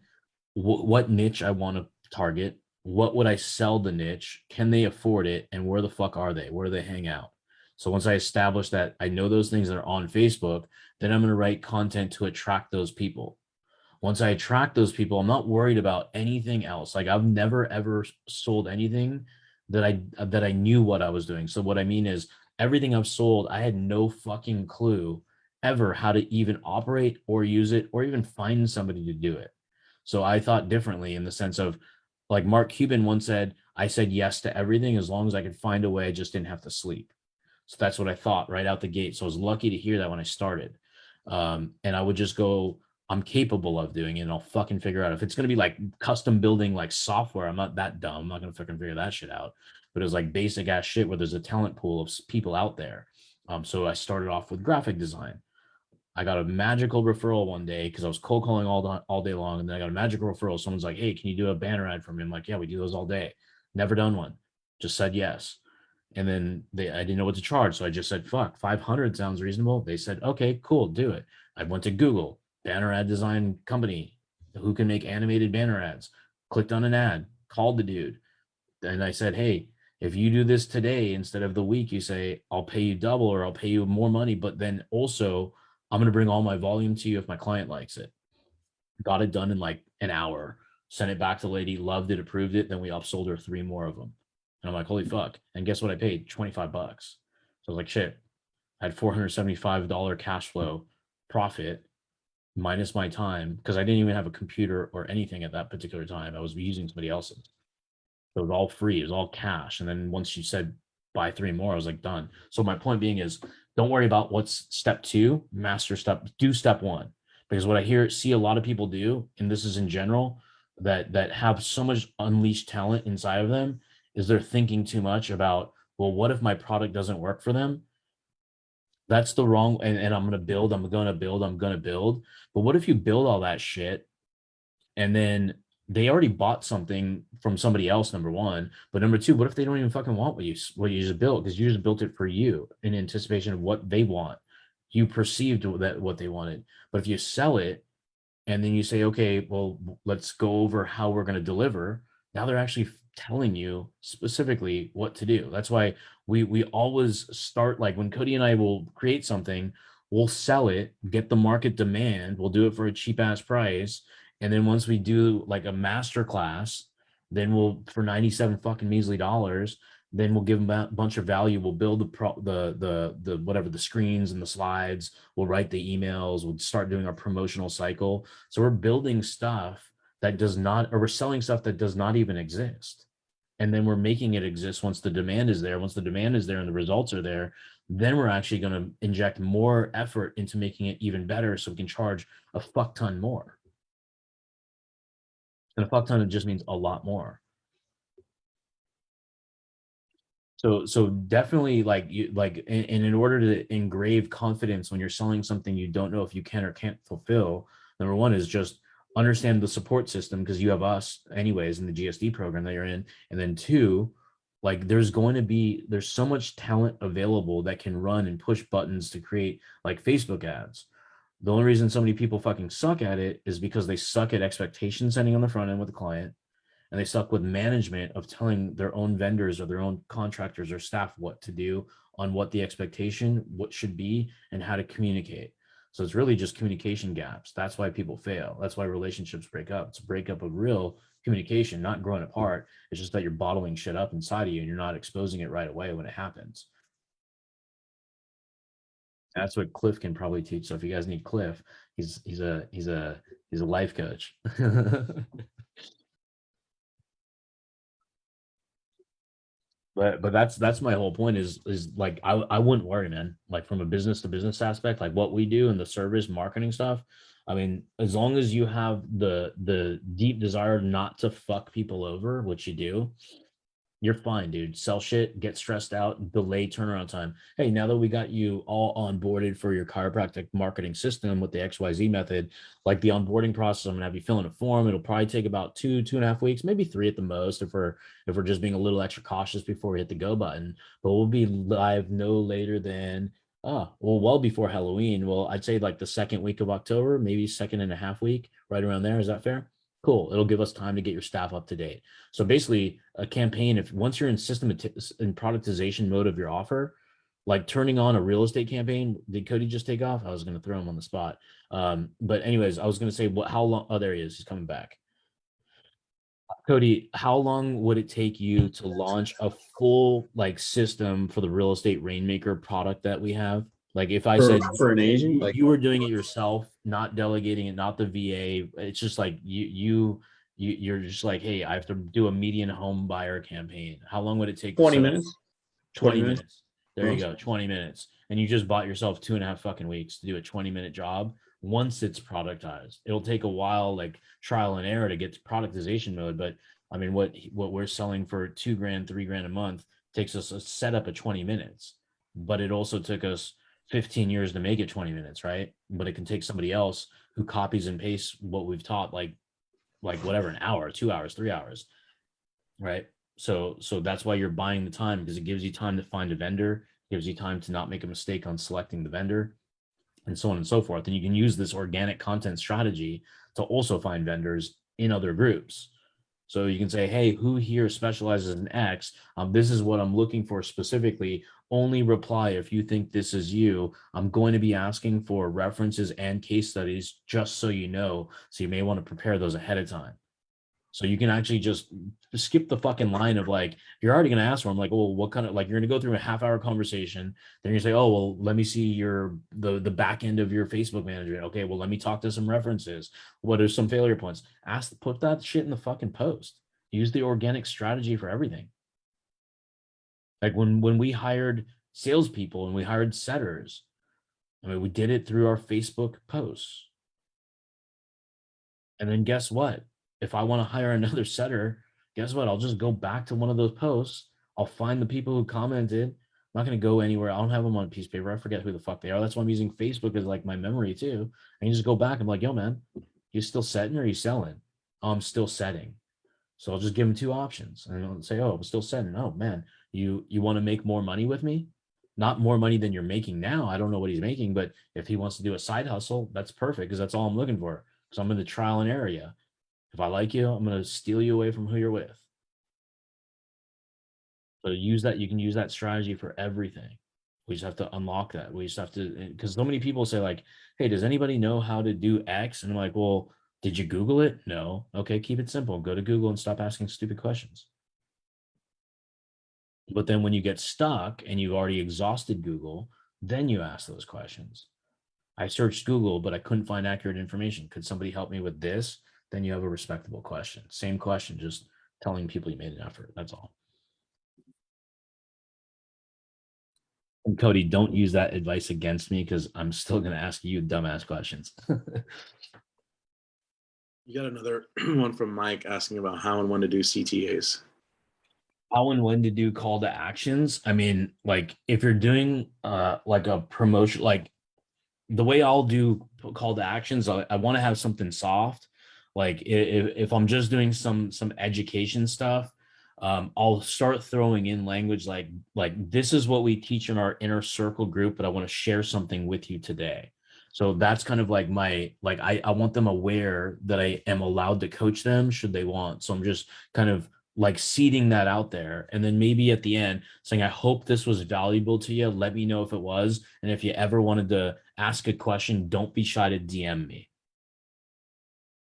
what niche I want to target. What would I sell the niche? Can they afford it? And where the fuck are they? Where do they hang out? So once I establish that I know those things that are on Facebook, then I'm going to write content to attract those people. Once I attract those people, I'm not worried about anything else. Like, I've never ever sold anything that I knew what I was doing. So what I mean is, everything I've sold, I had no fucking clue ever how to even operate or use it or even find somebody to do it. So I thought differently, in the sense of, like Mark Cuban once said, I said yes to everything as long as I could find a way. I just didn't have to sleep. So that's what I thought right out the gate. So I was lucky to hear that when I started. And I would just go, I'm capable of doing it, and I'll fucking figure out. If it's going to be like custom building like software, I'm not that dumb. I'm not going to fucking figure that shit out. But it was like basic ass shit where there's a talent pool of people out there. So I started off with graphic design. I got a magical referral one day because I was cold calling all day long. And then I got a magical referral. Someone's like, hey, can you do a banner ad for me? I'm like, yeah, we do those all day. Never done one. Just said yes. And then I didn't know what to charge. So I just said, fuck, 500 sounds reasonable. They said, okay, cool, do it. I went to Google, banner ad design company, who can make animated banner ads. Clicked on an ad, called the dude. And I said, hey, if you do this today instead of the week, you say, I'll pay you double or I'll pay you more money. But then also, I'm going to bring all my volume to you if my client likes it. Got it done in like an hour. Sent it back to the lady, loved it, approved it. Then we upsold her 3 more of them. And I'm like, holy fuck. And guess what I paid? $25. So I was like, shit. I had $475 cash flow profit minus my time, because I didn't even have a computer or anything at that particular time. I was using somebody else's. So it was all free. It was all cash. And then once you said buy 3 more. I was like, done. So my point being is, don't worry about what's step 2, master step, do step 1. Because what I see a lot of people do, and this is in general, that have so much unleashed talent inside of them, is they're thinking too much about, well, what if my product doesn't work for them? That's the wrong, and I'm going to build, But what if you build all that shit and then they already bought something from somebody else, number one, but number two, what if they don't even fucking want what you just built, because you just built it for you in anticipation of what they want. You perceived that what they wanted. But if you sell it and then you say, okay, well, let's go over how we're going to deliver, now they're actually telling you specifically what to do. That's why we always start, like when Cody and I will create something, we'll sell it, get the market demand, we'll do it for a cheap ass price, and then once we do like a master class, then we'll, for 97 fucking measly dollars, then we'll give them a bunch of value. We'll build the whatever, the screens and the slides. We'll write the emails. We'll start doing our promotional cycle. So we're building stuff that does not, or we're selling stuff that does not even exist. And then we're making it exist once the demand is there. Once the demand is there and the results are there, then we're actually going to inject more effort into making it even better so we can charge a fuck ton more. And a fuck ton, it just means a lot more. So definitely, like and in order to engrave confidence when you're selling something you don't know if you can or can't fulfill, number one is just understand the support system, because you have us anyways in the GSD program that you're in. And then two, like there's so much talent available that can run and push buttons to create like Facebook ads. The only reason so many people fucking suck at it is because they suck at expectation setting on the front end with the client, and they suck with management of telling their own vendors or their own contractors or staff what to do, on what the expectation, what should be, and how to communicate. So it's really just communication gaps. That's why people fail. That's why relationships break up. It's a breakup of real communication, not growing apart. It's just that you're bottling shit up inside of you and you're not exposing it right away when it happens. That's what Cliff can probably teach. So if you guys need Cliff, he's a life coach. But that's my whole point is like I wouldn't worry, man. Like from a business to business aspect, like what we do in the service marketing stuff, I mean, as long as you have the deep desire not to fuck people over, which you do, you're fine, dude. Sell shit, get stressed out, delay turnaround time. Hey, now that we got you all onboarded for your chiropractic marketing system with the XYZ method, like the onboarding process, I'm gonna have you fill in a form. It'll probably take about 2.5 weeks, maybe 3 at the most, if we're just being a little extra cautious before we hit the go button. But we'll be live no later than well before Halloween. Well, I'd say like the second week of October, maybe second and a half week, right around there. Is that fair? Cool. It'll give us time to get your staff up to date. So basically a campaign, if once you're in in productization mode of your offer, like turning on a real estate campaign, did Cody just take off? I was going to throw him on the spot. But anyways, I was going to say how long, oh, there he is. He's coming back. Cody, how long would it take you to launch a full like system for the real estate rainmaker product that we have? Like if I said for an agent, you were doing it yourself, not delegating it, not the VA, it's just like you're just like, hey, I have to do a median home buyer campaign. How long would it take? 20 minutes. 20 minutes. There you Most. go, 20 minutes. And you just bought yourself 2.5 fucking weeks to do a 20-minute job. Once it's productized, it'll take a while, like trial and error to get to productization mode. But I mean, what we're selling for $2 grand, $3 grand a month takes us a setup of 20 minutes. But it also took us 15 years to make it 20 minutes, right? But it can take somebody else who copies and pastes what we've taught, like whatever, an hour, 2 hours, 3 hours, right? So that's why you're buying the time, because it gives you time to find a vendor, gives you time to not make a mistake on selecting the vendor, and so on and so forth. And you can use this organic content strategy to also find vendors in other groups. So you can say, hey, who here specializes in X? This is what I'm looking for specifically. Only reply if you think this is you. I'm going to be asking for references and case studies, just so you know. So you may want to prepare those ahead of time. So you can actually just skip the fucking line of like, you're already going to ask for them. Like, oh, what kind of, like, you're going to go through a half-hour conversation. Then you say, oh, well, let me see the back end of your Facebook management. Okay, well, let me talk to some references. What are some failure points? Put that shit in the fucking post. Use the organic strategy for everything. Like when we hired salespeople and we hired setters, I mean, we did it through our Facebook posts. And then guess what? If I want to hire another setter, guess what? I'll just go back to one of those posts. I'll find the people who commented. I'm not going to go anywhere. I don't have them on a piece of paper. I forget who the fuck they are. That's why I'm using Facebook as like my memory too. I can just go back. I'm like, yo, man, you still setting or are you selling? Oh, I'm still setting. So I'll just give him two options and I'll say, oh, I'm still setting. Oh man, you want to make more money with me? Not more money than you're making now. I don't know what he's making, but if he wants to do a side hustle, that's perfect because that's all I'm looking for. So I'm in the trial and error you. If I like you, I'm going to steal you away from who you're with. So use that. You can use that strategy for everything. We just have to unlock that. We just have to, because so many people say like, hey, does anybody know how to do X? And I'm like, well, did you Google it? No. Okay, keep it simple. Go to Google and stop asking stupid questions. But then when you get stuck and you've already exhausted Google, then you ask those questions. I searched Google, but I couldn't find accurate information. Could somebody help me with this? Then you have a respectable question. Same question, just telling people you made an effort. That's all. And Cody, don't use that advice against me because I'm still going to ask you dumbass questions. You got another one from Mike asking about how and when to do CTAs. How and when to do call to actions. I mean, like if you're doing like a promotion, like the way I'll do call to actions, I want to have something soft. Like if I'm just doing some education stuff, I'll start throwing in language like this is what we teach in our inner circle group, but I want to share something with you today. So that's kind of like my like I want them aware that I am allowed to coach them should they want. So I'm just kind of like seeding that out there. And then maybe at the end saying, I hope this was valuable to you. Let me know if it was. And if you ever wanted to ask a question, don't be shy to DM me.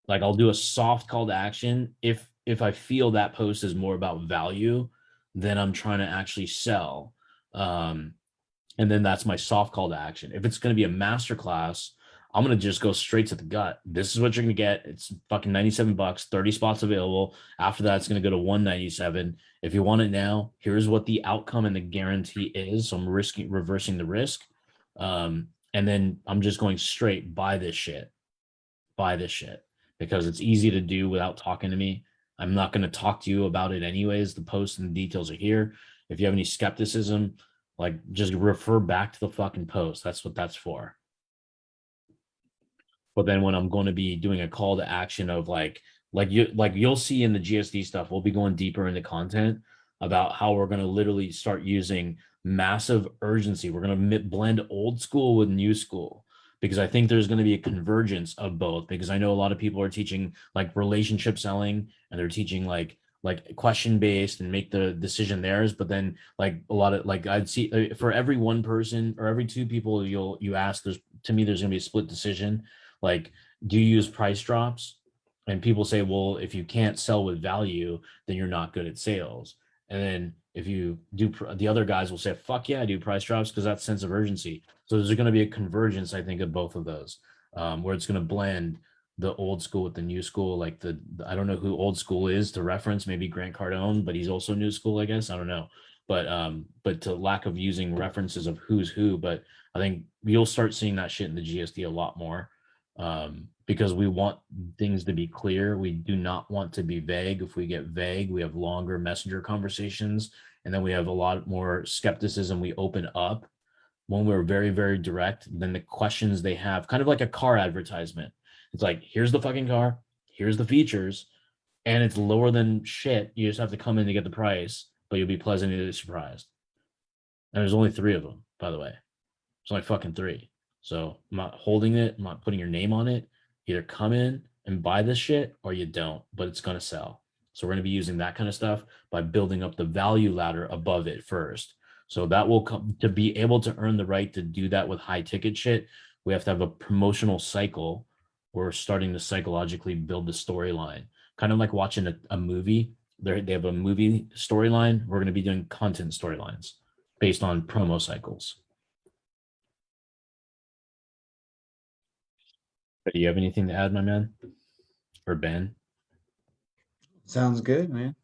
Like I'll do a soft call to action. If I feel that post is more about value, then I'm trying to actually sell. And then that's my soft call to action. If it's going to be a masterclass, I'm going to just go straight to the gut. This is what you're going to get. It's fucking $97, 30 spots available. After that, it's going to go to 197. If you want it now, here's what the outcome and the guarantee is. So I'm reversing the risk. And then I'm just going straight buy this shit because it's easy to do without talking to me. I'm not going to talk to you about it anyways. The posts and the details are here. If you have any skepticism, like just refer back to the fucking post. That's what that's for. But then when I'm going to be doing a call to action of you'll see in the GSD stuff, we'll be going deeper into content about how we're going to literally start using massive urgency. We're going to blend old school with new school because I think there's going to be a convergence of both because I know a lot of people are teaching like relationship selling and they're teaching like question based and make the decision theirs, but then like a lot of like I'd see for every one person or every two people you ask, there's going to be a split decision. Like, do you use price drops? And people say, well, if you can't sell with value, then you're not good at sales. And then if you do, the other guys will say, fuck yeah, I do price drops because that's sense of urgency. So there's going to be a convergence, I think, of both of those, where it's going to blend the old school with the new school. Like I don't know who old school is to reference, maybe Grant Cardone, but he's also new school, I guess. I don't know. But to lack of using references of who's who, but I think you'll start seeing that shit in the GSD a lot more. Because we want things to be clear. We do not want to be vague. If we get vague, we have longer messenger conversations, and then we have a lot more skepticism. We open up when we're very, very direct. Then the questions they have, kind of like a car advertisement. It's like, here's the fucking car, here's the features, and it's lower than shit. You just have to come in to get the price, but you'll be pleasantly surprised. And there's only 3 of them, by the way. It's only fucking 3. So I'm not holding it. I'm not putting your name on it. Either come in and buy this shit or you don't, but it's going to sell. So we're going to be using that kind of stuff by building up the value ladder above it first. So that will come to be able to earn the right to do that with high ticket shit. We have to have a promotional cycle. We're starting to psychologically build the storyline, kind of like watching a movie. They have a movie storyline. We're going to be doing content storylines based on promo cycles. Do you have anything to add, my man? Or Ben? Sounds good, man.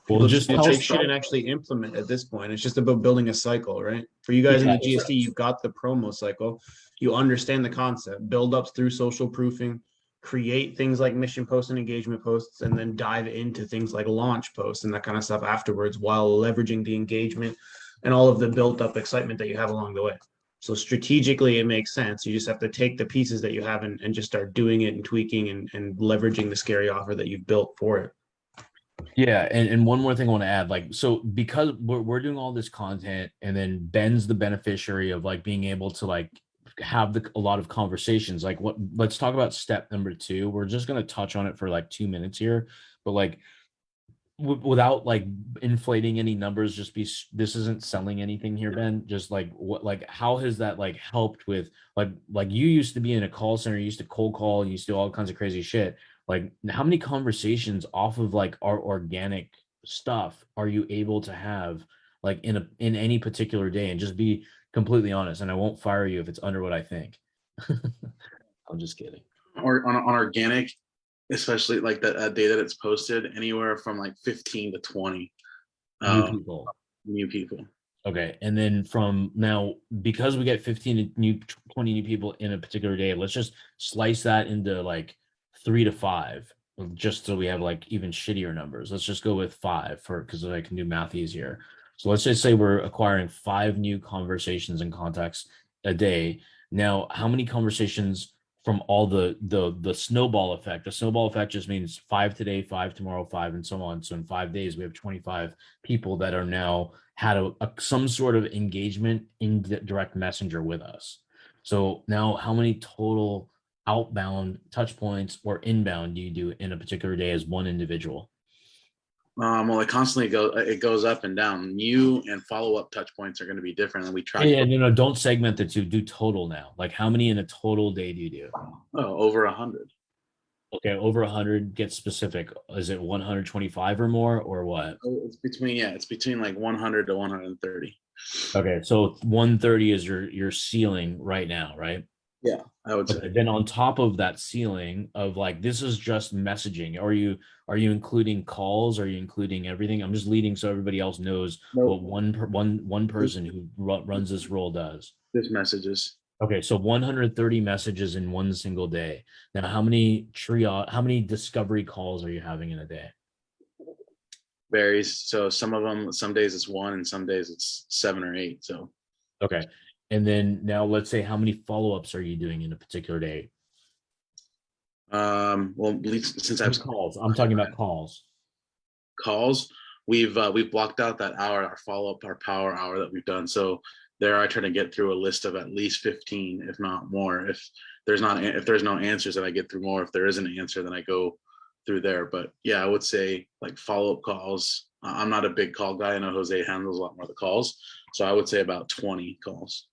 Well, People just just tell take shit and actually implement at this point. It's just about building a cycle, right? For you guys in the GSD, you've got the promo cycle. You understand the concept, build ups through social proofing, create things like mission posts and engagement posts, and then dive into things like launch posts and that kind of stuff afterwards while leveraging the engagement and all of the built up excitement that you have along the way. So strategically, it makes sense. You just have to take the pieces that you have and just start doing it and tweaking and leveraging the scary offer that you've built for it. Yeah, and one more thing I want to add, like, so because we're doing all this content, and then Ben's the beneficiary of like being able to like have a lot of conversations. Like, let's talk about step number 2. We're just gonna touch on it for like 2 minutes here, but like without like inflating any numbers, just this isn't selling anything here, Ben. Just like how has that like helped with like you used to be in a call center, you used to cold call, you used to do all kinds of crazy shit. Like, how many conversations off of like our organic stuff are you able to have like in any particular day? And just be completely honest, and I won't fire you if it's under what I think. I'm just kidding. Or on organic, especially like that day that it's posted, anywhere from like 15 to 20 new people. Okay, and then from now, because we get 20 new people in a particular day, let's just slice that into like 3 to 5, just so we have like even shittier numbers. Let's just go with 5 because I can do math easier. So let's just say we're acquiring 5 new conversations and contacts a day. Now, how many conversations from all the snowball effect? The snowball effect just means 5 today, 5 tomorrow, 5, and so on. So in 5 days, we have 25 people that are now had some sort of engagement in direct messenger with us. So now, how many total outbound touch points or inbound do you do in a particular day as one individual? Well, it goes up and down. New and follow-up touch points are going to be different, and we try. Yeah, no, don't segment the two. Do total now. Like, how many in a total day do you do? Oh, over 100. Okay, over 100. Get specific. Is it 125 or more, or what? It's between like 100 to 130. Okay, so 130 is your ceiling right now, right? Yeah, I would say. Okay, then on top of that ceiling of like, this is just messaging. Are you including calls? Are you including everything? I'm just leading so everybody else knows what one person who runs this role does. Just messages. Okay, so 130 messages in one single day. Now, how many discovery calls are you having in a day? Varies. So some days it's 1, and some days it's 7 or 8. So. Okay. And then now let's say, how many follow-ups are you doing in a particular day? Well, at least since I've calls, I'm talking about calls. We've blocked out that hour, our follow-up, our power hour that we've done. So there I try to get through a list of at least 15, if not more. If there's no answers, then I get through more. If there is an answer, then I go through there. But yeah, I would say like follow-up calls. I'm not a big call guy. I know Jose handles a lot more of the calls. So I would say about 20 calls.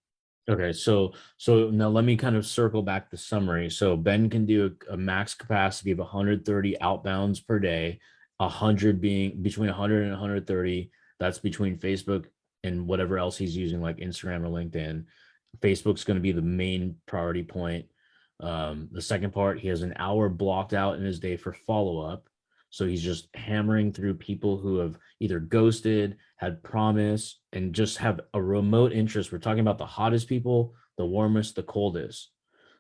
Okay, so now let me kind of circle back the summary. So Ben can do a max capacity of 130 outbounds per day, 100 being between 100 and 130. That's between Facebook and whatever else he's using, like Instagram or LinkedIn. Facebook's going to be the main priority point. The second part, he has an hour blocked out in his day for follow-up. So he's just hammering through people who have either ghosted, had promise, and just have a remote interest. We're talking about the hottest people, the warmest, the coldest.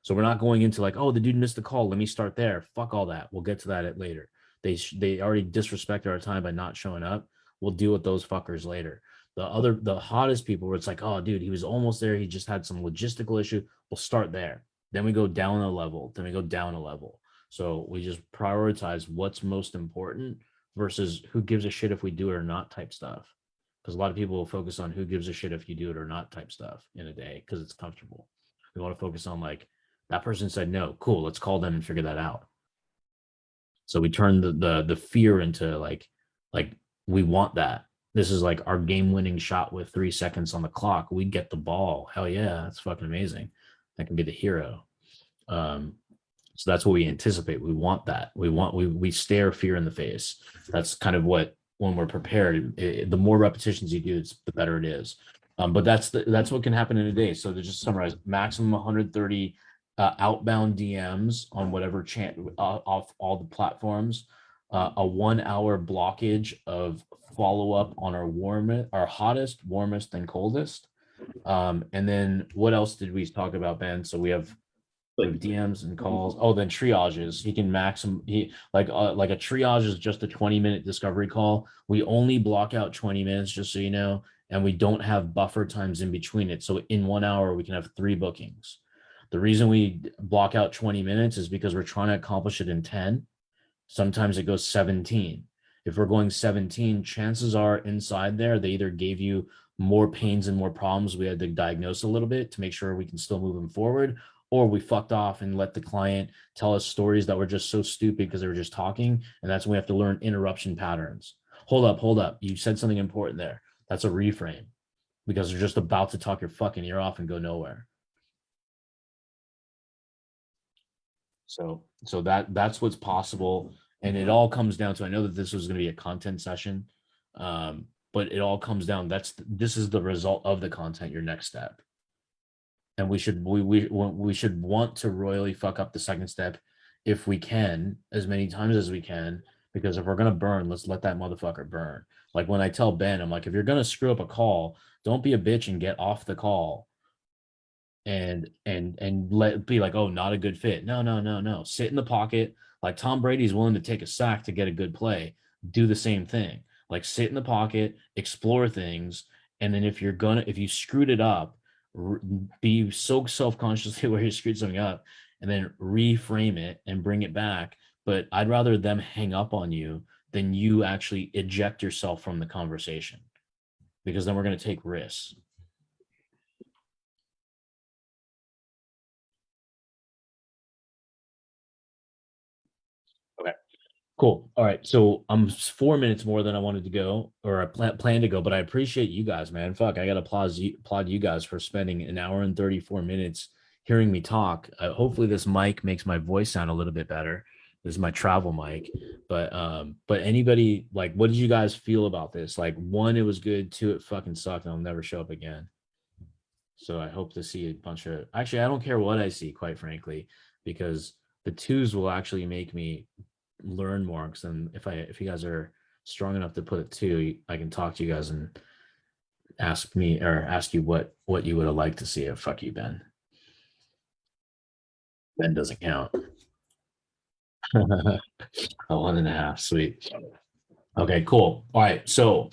So we're not going into like, oh, the dude missed the call, let me start there. Fuck all that. We'll get to that later. They already disrespected our time by not showing up. We'll deal with those fuckers later. The hottest people where it's like, oh, dude, he was almost there. He just had some logistical issue. We'll start there. Then we go down a level. Then we go down a level. So we just prioritize what's most important versus who gives a shit if we do it or not type stuff. Because a lot of people will focus on who gives a shit if you do it or not type stuff in a day because it's comfortable. We want to focus on like, that person said no, cool, let's call them and figure that out. So we turn the fear into like we want that. This is like our game-winning shot with 3 seconds on the clock. We get the ball. Hell yeah, that's fucking amazing. That can be the hero. So that's what we anticipate. We want that. We stare fear in the face. That's kind of what, when we're prepared, the more repetitions you do, the better it is. But that's what can happen in a day. So to just summarize, maximum 130 outbound DMs on whatever off all the platforms. a 1 hour blockage of follow up on our hottest, warmest, and coldest. And then what else did we talk about, Ben? So we have DMs and calls. Oh, then triages. He can maximum. He like a triage is just a 20-minute discovery call. We only block out 20 minutes, just so you know, and we don't have buffer times in between it. So in 1 hour, we can have 3 bookings. The reason we block out 20 minutes is because we're trying to accomplish it in 10. Sometimes it goes 17. If we're going 17, chances are inside there, they either gave you more pains and more problems we had to diagnose a little bit to make sure we can still move them forward, or we fucked off and let the client tell us stories that were just so stupid because they were just talking. And that's when we have to learn interruption patterns. Hold up. You said something important there. That's a reframe because they're just about to talk your fucking ear off and go nowhere. So that's what's possible. And it all comes down to, I know that this was going to be a content session, but it all comes down, this is the result of the content, your next step. And we should want to royally fuck up the second step if we can, as many times as we can, because if we're going to burn, let's let that motherfucker burn. Like when I tell Ben, I'm like, if you're going to screw up a call, don't be a bitch and get off the call and let be like, oh, not a good fit. No. Sit in the pocket. Like Tom Brady's willing to take a sack to get a good play. Do the same thing. Like sit in the pocket, explore things, and then if you screwed it up, be so self-consciously where you screwed something up, and then reframe it and bring it back. But I'd rather them hang up on you than you actually eject yourself from the conversation, because then we're going to take risks. Okay, cool. All right. So I'm 4 minutes more than I wanted to go, or I plan to go, but I appreciate you guys, man. Fuck, I got to applaud you guys for spending an hour and 34 minutes hearing me talk. Hopefully this mic makes my voice sound a little bit better. This is my travel mic, but anybody, like, what did you guys feel about this? Like, 1, it was good. 2, it fucking sucked, and I'll never show up again. So I hope to see a bunch of, actually, I don't care what I see, quite frankly, because the 2s will actually make me learn more. Because then if you guys are strong enough to put it 2, I can talk to you guys and ask you what you would have liked to see. Fuck you, Ben. Ben doesn't count. A 1.5, sweet. Okay, cool. All right, so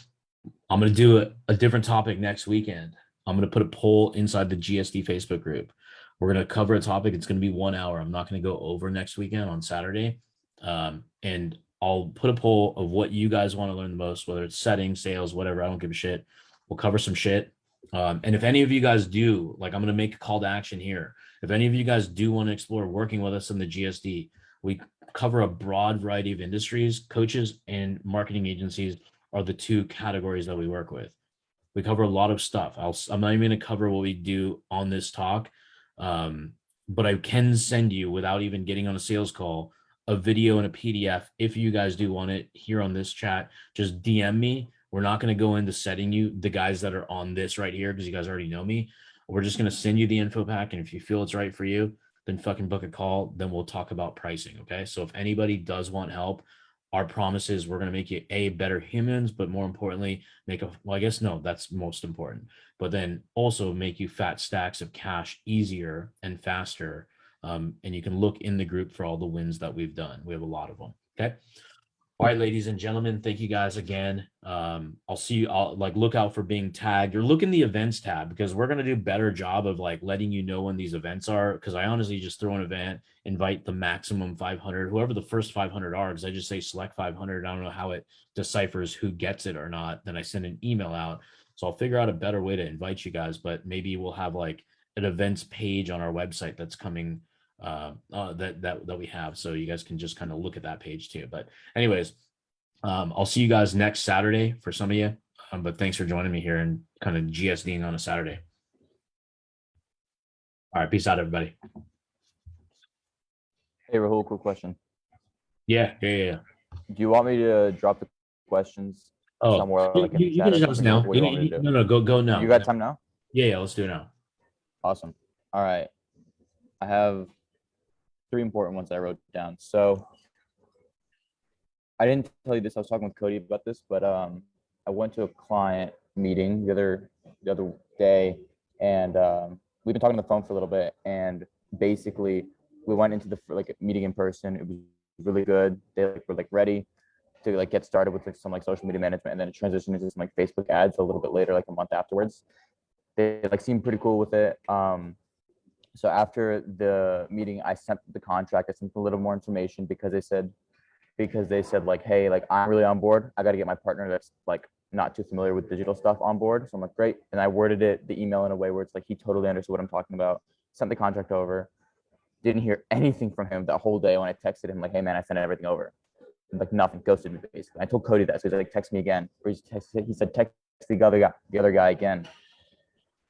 I'm gonna do a different topic next weekend. I'm gonna put a poll inside the GSD Facebook group. We're gonna cover a topic. It's gonna be 1 hour. I'm not gonna go over next weekend on Saturday. And I'll put a poll of what you guys want to learn the most, whether it's settings, sales, whatever. I don't give a shit. We'll cover some shit. And if any of you guys do, like, I'm gonna make a call to action here. If any of you guys do want to explore working with us in the GSD, we cover a broad variety of industries. Coaches and marketing agencies are the 2 categories that we work with. We cover a lot of stuff. I'm not even going to cover what we do on this talk, but I can send you, without even getting on a sales call, a video and a PDF if you guys do want it here on this chat. Just DM me. We're not going to go into setting you, the guys that are on this right here, because you guys already know me. We're just going to send you the info pack, and if you feel it's right for you, then fucking book a call. Then we'll talk about pricing. Okay. So if anybody does want help, our promise is we're going to make you better humans, but more importantly, I guess, no, that's most important, but then also make you fat stacks of cash easier and faster. And you can look in the group for all the wins that we've done. We have a lot of them. Okay. All right, ladies and gentlemen, thank you guys again. I'll see you. I'll look out for being tagged, or look in the events tab, because we're going to do a better job of letting you know when these events are. Because I honestly just throw an event, invite the maximum 500, whoever the first 500 are, because I just say select 500. I don't know how it deciphers who gets it or not. Then I send an email out. So I'll figure out a better way to invite you guys, but maybe we'll have an events page on our website that's coming that we have, so you guys can just kind of look at that page too. But anyways, I'll see you guys next Saturday for some of you, but thanks for joining me here and kind of GSDing on a Saturday. All right, peace out, everybody. Hey, Rahul, quick question. Yeah. Do you want me to drop the questions somewhere, like in the you chat can or just something? now. What do you want me to do? No, go now. You got time now? Yeah, let's do it now. Awesome. All right. I have 3 important ones I wrote down. So I didn't tell you this. I was talking with Cody about this, but I went to a client meeting the other day, and we've been talking on the phone for a little bit, and basically we went into the like meeting in person. It was really good. They were like ready to like get started with like some like social media management, and then it transitioned into some like Facebook ads a little bit later, like a month afterwards. They like seemed pretty cool with it. So after the meeting, I sent the contract. I sent a little more information because they said like, hey, like I'm really on board. I got to get my partner that's like not too familiar with digital stuff on board. So I'm like, great. And I worded the email in a way where it's like he totally understood what I'm talking about. Sent the contract over. Didn't hear anything from him that whole day when I texted him like, hey man, I sent everything over. And like nothing, ghosted me basically. I told Cody that, so he's like, text me again. Or he said text the other guy again.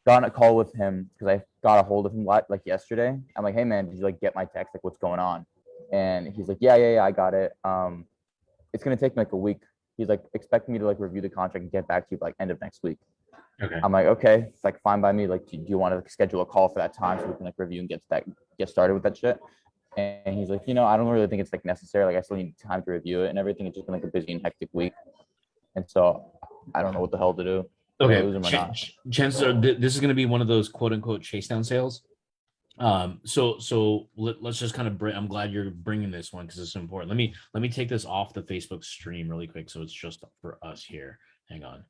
Got on a call with him because I got a hold of him like yesterday. I'm like, hey man, did you like get my text? Like, what's going on? And he's like, yeah, I got it. It's gonna take me like a week. He's like expecting me to like review the contract and get back to you by like end of next week. Okay. I'm like, okay, it's like fine by me. Like, do you want to like, schedule a call for that time so we can like review and get started with that shit? And he's like, I don't really think it's like necessary. Like, I still need time to review it and everything. It's just been like a busy and hectic week, and so I don't know what the hell to do. Okay. Lose him or not. Chancellor, this is going to be one of those quote unquote chase down sales. So let's just kind of I'm glad you're bringing this one because it's important. Let me take this off the Facebook stream really quick so it's just for us here. Hang on.